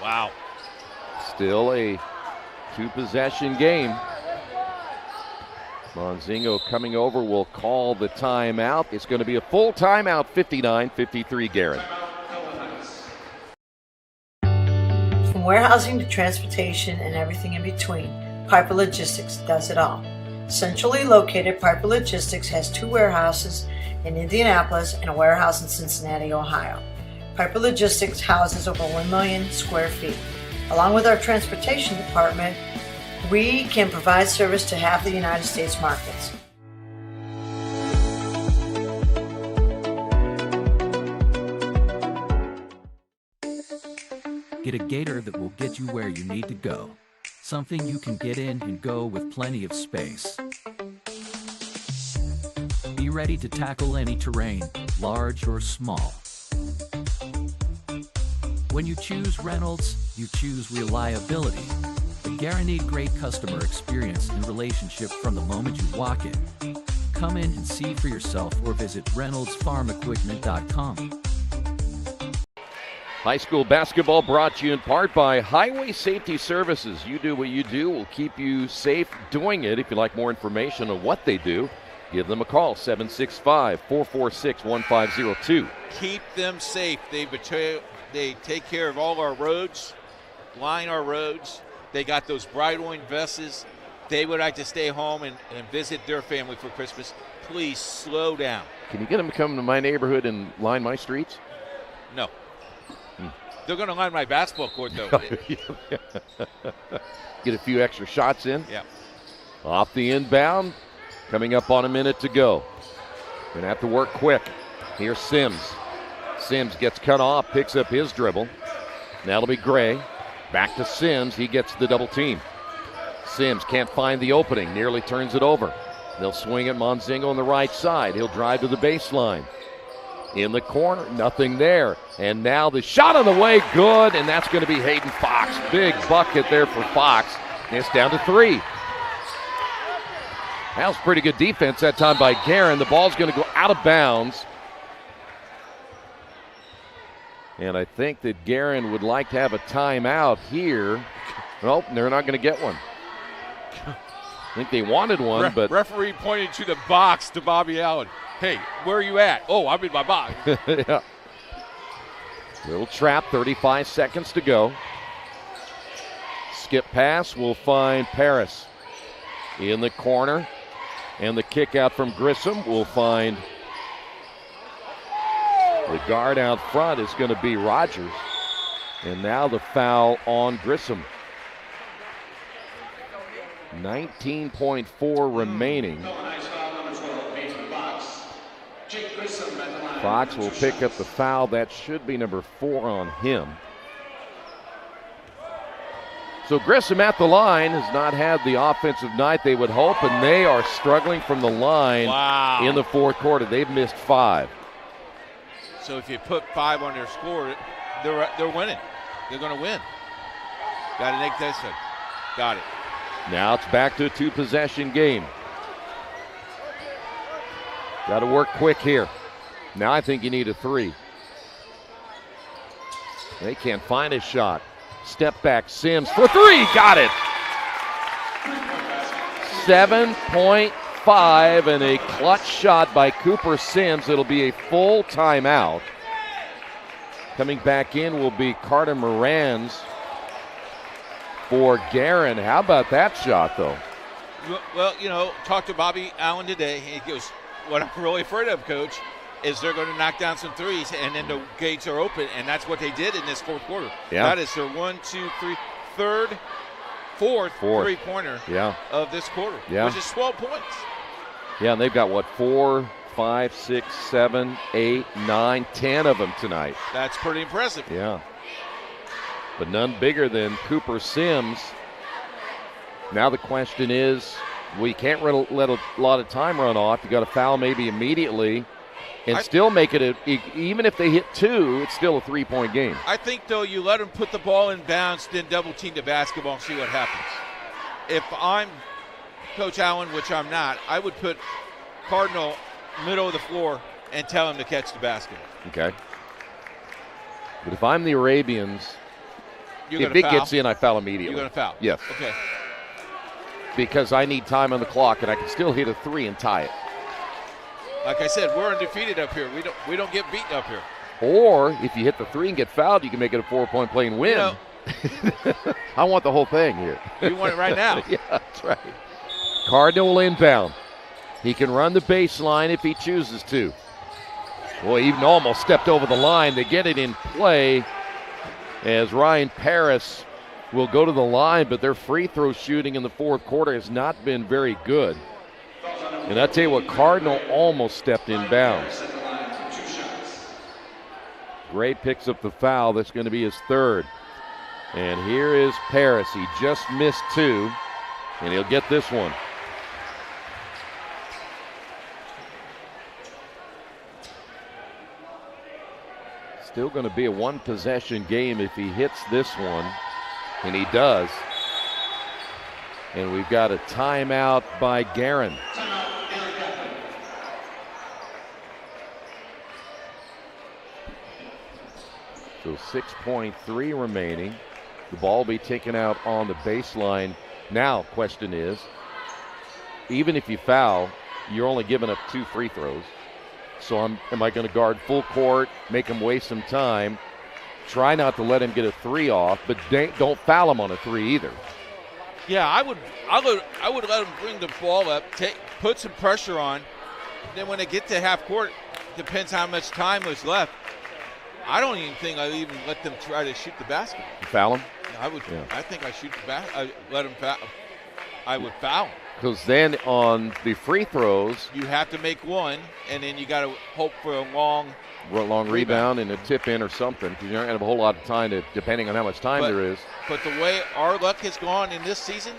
Wow. Still a 2-possession game. Monzingo coming over will call the timeout. It's going to be a full timeout, 59-53 Guerin. From warehousing to transportation and everything in between, Piper Logistics does it all. Centrally located, Piper Logistics has 2 warehouses in Indianapolis and a warehouse in Cincinnati, Ohio. Piper Logistics houses over 1 million square feet. Along with our transportation department, we can provide service to half the United States markets. Get a Gator that will get you where you need to go. Something you can get in and go with plenty of space. Be ready to tackle any terrain, large or small. When you choose Reynolds, you choose reliability. A guaranteed great customer experience and relationship from the moment you walk in. Come in and see for yourself or visit reynoldsfarmequipment.com. High school basketball brought to you in part by Highway Safety Services. You do what you do. We'll keep you safe doing it. If you'd like more information on what they do, give them a call, 765-446-1502. Keep them safe. They take care of all our roads, line our roads. They got those bright orange vests. They would like to stay home and visit their family for Christmas. Please slow down. Can you get them to come to my neighborhood and line my streets? No. They're going to line my basketball court, though. Get a few extra shots in. Yeah. Off the inbound. Coming up on a minute to go. Going to have to work quick. Here's Sims. Sims gets cut off, picks up his dribble. Now it'll be Gray. Back to Sims. He gets the double team. Sims can't find the opening. Nearly turns it over. They'll swing at Monzingo on the right side. He'll drive to the baseline. In the corner, nothing there. And now the shot on the way, good, and that's going to be Hayden Fox. Big bucket there for Fox. And it's down to 3. That was pretty good defense that time by Guerin. The ball's going to go out of bounds. And I think that Guerin would like to have a timeout here. Nope, they're not going to get one. I think they wanted one, but... Referee pointed to the box to Bobby Allen. Hey, where are you at? Oh, I'm in my box. Yeah. Little trap, 35 seconds to go. Skip pass will find Paris in the corner. And the kick out from Grissom will find the guard out front is going to be Rogers. And now the foul on Grissom. 19.4 remaining. Fox will pick up the foul. That should be number 4 on him. So Grissom at the line has not had the offensive night they would hope, and they are struggling from the line in the fourth quarter. They've missed 5. So if you put 5 on their score, they're winning. They're going to win. Got to make this one. Got it. Now it's back to a 2-possession game. Got to work quick here. Now I think you need a 3. They can't find a shot. Step back, Sims for 3. Got it. 7.5 and a clutch shot by Cooper Sims. It'll be a full timeout. Coming back in will be Carter Moran's for Guerin. How about that shot, though? Well, you know, talked to Bobby Allen today. He goes, what I'm really afraid of, Coach, is they're going to knock down some threes, and then the gates are open, and that's what they did in this fourth quarter. Yeah. That is their 4th three-pointer of this quarter, which is 12 points. Yeah, and they've got, 4, 5, 6, 7, 8, 9, 10 of them tonight. That's pretty impressive. Yeah. But none bigger than Cooper Sims. Now the question is, we can't let a lot of time run off. You got to foul maybe immediately and still make it even if they hit 2, it's still a 3-point game. I think, though, you let them put the ball in bounds, then double team the basketball and see what happens. If I'm Coach Allen, which I'm not, I would put Cardinal middle of the floor and tell him to catch the basketball. Okay. But if I'm the Arabians, If it gets in, I foul immediately. You're going to foul? Yes. Okay. Because I need time on the clock, and I can still hit a 3 and tie it. Like I said, we're undefeated up here. We don't get beaten up here. Or if you hit the 3 and get fouled, you can make it a 4-point play and win. You know, I want the whole thing here. You want it right now. Yeah, that's right. Cardinal inbound. He can run the baseline if he chooses to. Boy, even almost stepped over the line. They get it in play as Ryan Paris will go to the line, but their free throw shooting in the fourth quarter has not been very good. And I tell you what, Cardinal almost stepped in bounds. Gray picks up the foul. That's going to be his third. And here is Paris. He just missed 2, and he'll get this one. Still going to be a one-possession game if he hits this one, and he does. And we've got a timeout by Guerin. So 6.3 remaining. The ball will be taken out on the baseline. Now, question is, even if you foul, you're only giving up 2 free throws. So am I going to guard full court, make him waste some time, try not to let him get a 3 off, but don't foul him on a 3 either. Yeah, I would let him bring the ball up, put some pressure on. Then when they get to half court, depends how much time was left. I don't even think I even let them try to shoot the basket. You foul him? I would. Yeah. I think I shoot the basket. I let him foul. I would foul him. Because then on the free throws, you have to make one, and then you got to hope for a long rebound and a tip in or something. Because you're not going to have a whole lot of time, depending on how much time there is. But the way our luck has gone in this season,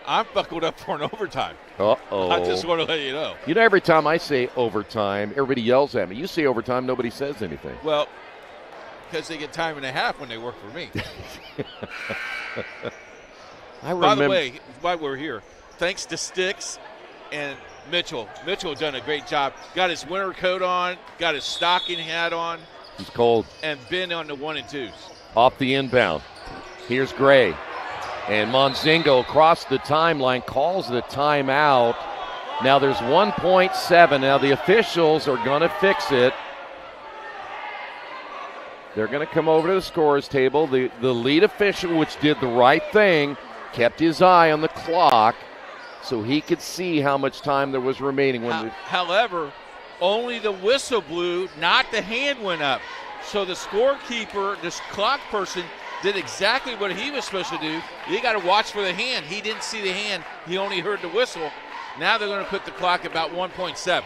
I'm buckled up for an overtime. Uh-oh. I just want to let you know. You know, every time I say overtime, everybody yells at me. You say overtime, nobody says anything. Well, because they get time and a half when they work for me. By the way, while we're here, thanks to Sticks and Mitchell. Mitchell done a great job. Got his winter coat on, got his stocking hat on. He's cold. And been on the 1 and 2s. Off the inbound. Here's Gray. And Monzingo across the timeline calls the timeout. Now there's 1.7. Now the officials are going to fix it. They're going to come over to the scorer's table. The lead official, which did the right thing, kept his eye on the clock so he could see how much time there was remaining. However, only the whistle blew, not the hand went up. So the scorekeeper, this clock person, did exactly what he was supposed to do. You got to watch for the hand. He didn't see the hand. He only heard the whistle. Now they're going to put the clock about 1.7.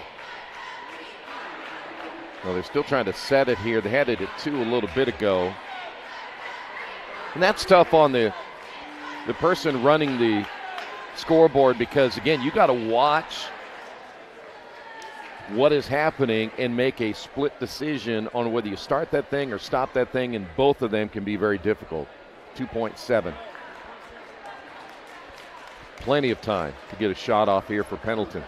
Well, they're still trying to set it here. They had it at 2 a little bit ago. And that's tough on the person running the scoreboard because, again, you got to watch what is happening and make a split decision on whether you start that thing or stop that thing, and both of them can be very difficult. 2.7. Plenty of time to get a shot off here for Pendleton.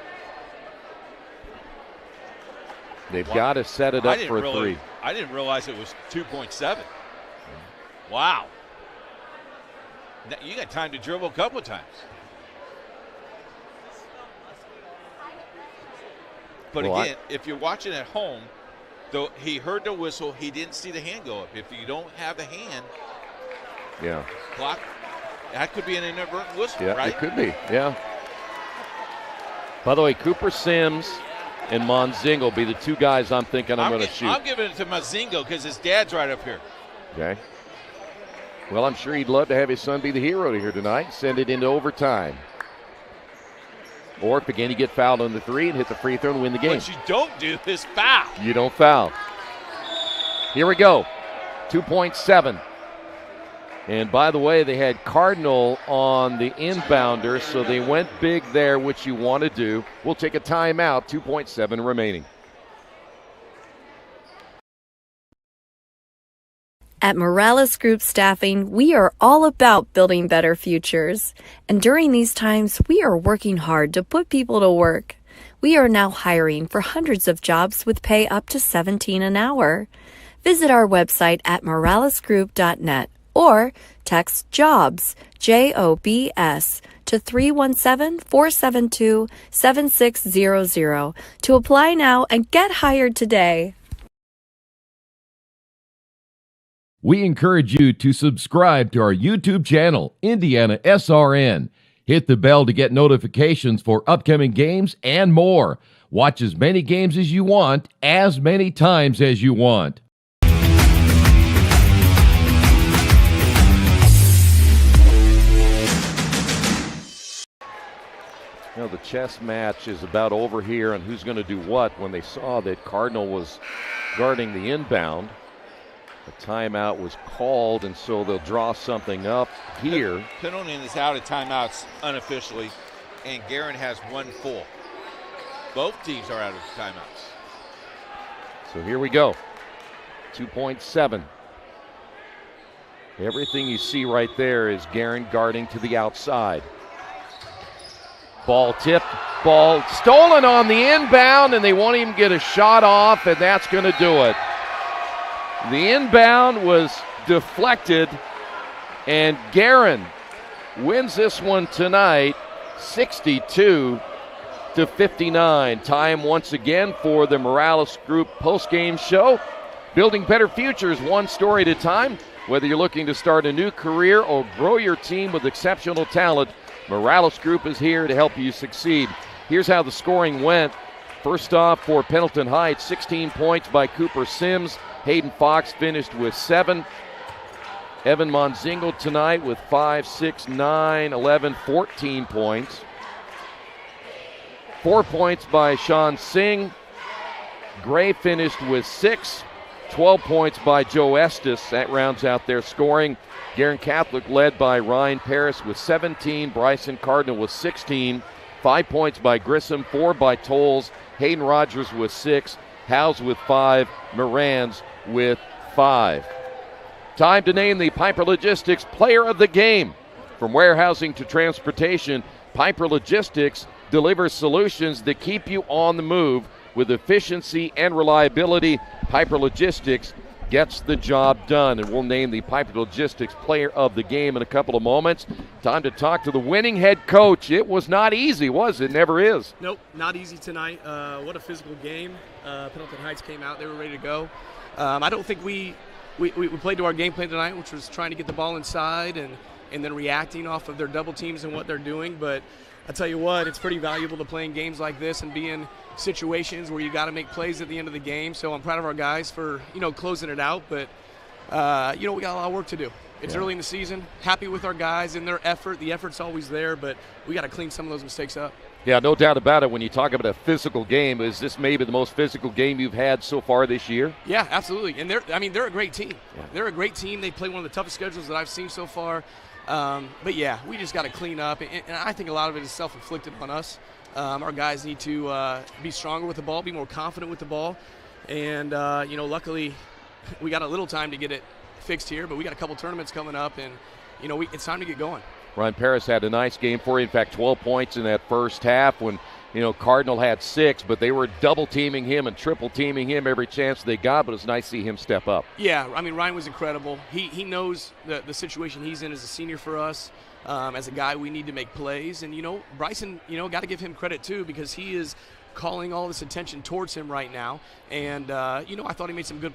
They've got to set it up for a 3. I didn't realize it was 2.7. Wow. You got time to dribble a couple of times. But again, if you're watching at home, though he heard the whistle, he didn't see the hand go up. If you don't have the hand, clock, that could be an inadvertent whistle, right? It could be, yeah. By the way, Cooper Sims and Monzingo will be the 2 guys I'm thinking I'm going to shoot. I'm giving it to Monzingo because his dad's right up here. Okay. Well, I'm sure he'd love to have his son be the hero here tonight. Send it into overtime. Or if, again, you get fouled on the 3 and hit the free throw and win the game. What you don't do is foul. You don't foul. Here we go. 2.7. And by the way, they had Cardinal on the inbounder, so they went big there, which you want to do. We'll take a timeout, 2.7 remaining. At Morales Group Staffing, we are all about building better futures. And during these times, we are working hard to put people to work. We are now hiring for hundreds of jobs with pay up to $17 an hour. Visit our website at moralesgroup.net or or text JOBS, JOBS, to 317-472-7600 to apply now and get hired today. We encourage you to subscribe to our YouTube channel, IndianaSRN. Hit the bell to get notifications for upcoming games and more. Watch as many games as you want, as many times as you want. You know, the chess match is about over here and who's going to do what when they saw that Cardinal was guarding the inbound. A timeout was called, and so they'll draw something up here. Pendleton is out of timeouts unofficially, and Guerin has one full. Both teams are out of timeouts. So here we go. 2.7. Everything you see right there is Guerin guarding to the outside. Ball tipped, ball stolen on the inbound, and they won't even get a shot off, and that's going to do it. The inbound was deflected, and Guerin wins this one tonight, 62-59. Time once again for the Morales Group postgame show. Building better futures one story at a time. Whether you're looking to start a new career or grow your team with exceptional talent, Morales Group is here to help you succeed. Here's how the scoring went. First off for Pendleton Heights, 16 points by Cooper Sims. Hayden Fox finished with 7. Evan Monzingle tonight with 5, 6, 9, 11, 14 points. 4 points by Sean Singh. Gray finished with 6. 12 points by Joe Estes. That rounds out their scoring. Guerin Catholic led by Ryan Paris with 17. Bryson Cardinal with 16. 5 points by Grissom. 4 by Tolles. Hayden Rogers with 6. Howes with 5. Moran's with 5. Time to name the Piper Logistics Player of the Game. From warehousing to transportation, Piper Logistics delivers solutions that keep you on the move with efficiency and reliability. Piper Logistics gets the job done, and we'll name the Piper Logistics Player of the Game in a couple of moments. Time to talk to the winning head coach. It was not easy, was it? Never is. Nope, not easy tonight. What a physical game. Pendleton Heights came out. They were ready to go. I don't think we played to our game plan tonight, which was trying to get the ball inside and then reacting off of their double teams and what they're doing. But I tell you what, it's pretty valuable to play in games like this and be in situations where you got to make plays at the end of the game. So I'm proud of our guys for, closing it out. But, we got a lot of work to do. It's early in the season. Happy with our guys and their effort. The effort's always there, but we got to clean some of those mistakes up. Yeah, no doubt about it. When you talk about a physical game, is this maybe the most physical game you've had so far this year? Yeah, absolutely. And they're a great team. Yeah. They're a great team. They play one of the toughest schedules that I've seen so far. But yeah, we just got to clean up, and I think a lot of it is self-inflicted on us. Our guys need to be stronger with the ball, be more confident with the ball, and luckily we got a little time to get it fixed here, but we got a couple tournaments coming up, and it's time to get going. Ryan Paris had a nice game for you. In fact, 12 points in that first half when Cardinal had 6, but they were double teaming him and triple teaming him every chance they got, but it's nice to see him step up. Yeah, I mean, Ryan was incredible. He knows the situation he's in as a senior for us. As a guy, we need to make plays. And, Bryson, got to give him credit too, because he is calling all this attention towards him right now. And, I thought he made some good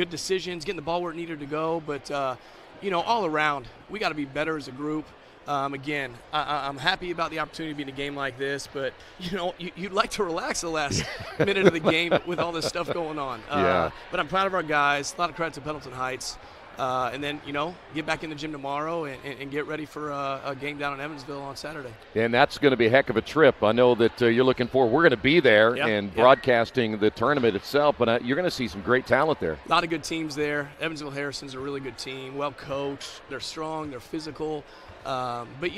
decisions, getting the ball where it needed to go. But, all around, we got to be better as a group. Again, I'm happy about the opportunity to be in a game like this, but, you'd like to relax the last minute of the game with all this stuff going on. But I'm proud of our guys. A lot of credit to Pendleton Heights. And then, get back in the gym tomorrow and get ready for a game down in Evansville on Saturday. And that's going to be a heck of a trip. I know that you're looking forward. We're going to be there and broadcasting the tournament itself, but you're going to see some great talent there. A lot of good teams there. Evansville Harrison's a really good team, well coached. They're strong. They're physical. But,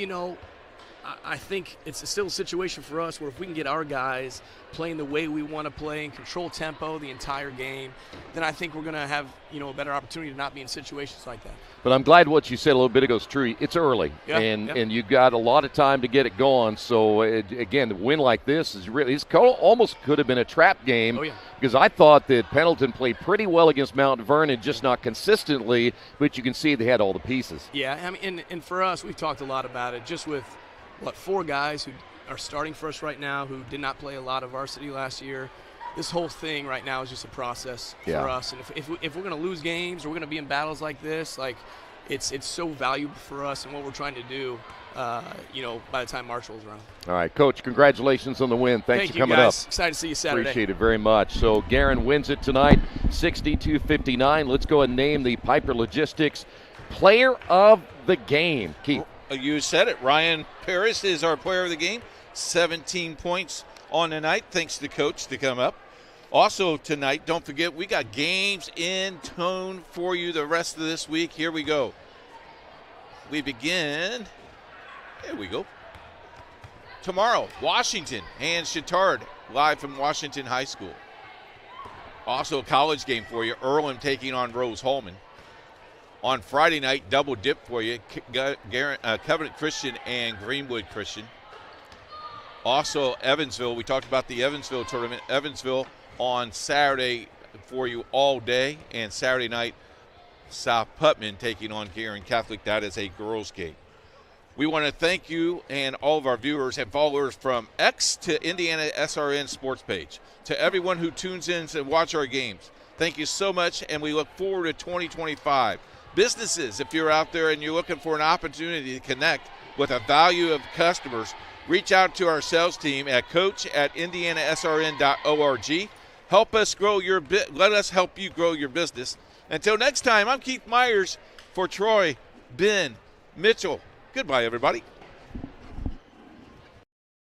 I think it's still a situation for us where if we can get our guys playing the way we want to play and control tempo the entire game, then I think we're going to have, a better opportunity to not be in situations like that. But I'm glad what you said a little bit ago is true. It's early, Yeah, and you've got a lot of time to get it going. So, again, a win like this is really – almost could have been a trap game because I thought that Pendleton played pretty well against Mount Vernon, just not consistently, but you can see they had all the pieces. Yeah, I mean, and for us, we've talked a lot about it just with, 4 guys who are starting for us right now who did not play a lot of varsity last year. This whole thing right now is just a process for us. And if we're going to lose games or we're going to be in battles like this, it's so valuable for us and what we're trying to do, by the time March rolls around. All right, Coach, congratulations on the win. Thanks for coming guys. up. Excited to see you Saturday. Appreciate it very much. So Guerin wins it tonight, 62-59. Let's go and name the Piper Logistics Player of the Game. Keith. You said it. Ryan Paris is our player of the game. 17 points on the night. Thanks to Coach to come up. Also tonight, don't forget, we got games in tone for you the rest of this week. Here we go. We begin. There we go. Tomorrow, Washington and Chittard live from Washington High School. Also a college game for you. Earlham taking on Rose-Hulman. On Friday night, double dip for you, Covenant Christian and Greenwood Christian. Also, Evansville, we talked about the Evansville tournament. Evansville on Saturday for you all day, and Saturday night, South Putman taking on Guerin Catholic. That is a girls' game. We want to thank you and all of our viewers and followers from X to IndianaSRN Sports Page. To everyone who tunes in to watch our games, thank you so much, and we look forward to 2025. Businesses, if you're out there and you're looking for an opportunity to connect with a value of customers, reach out to our sales team at coach@indianasrn.org. Help us grow let us help you grow your business. Until next time, I'm Keith Myers for Troy, Ben, Mitchell. Goodbye, everybody.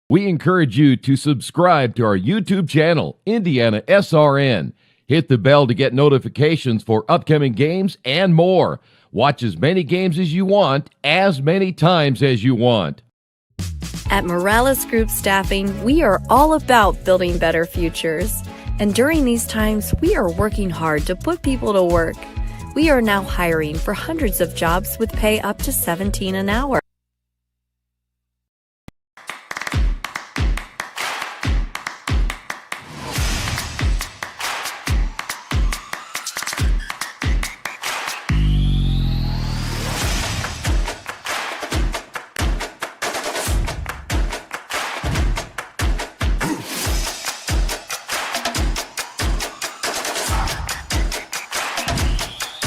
We encourage you to subscribe to our YouTube channel, IndianaSRN. Hit the bell to get notifications for upcoming games and more. Watch as many games as you want, as many times as you want. At Morales Group Staffing, we are all about building better futures. And during these times, we are working hard to put people to work. We are now hiring for hundreds of jobs with pay up to $17 an hour.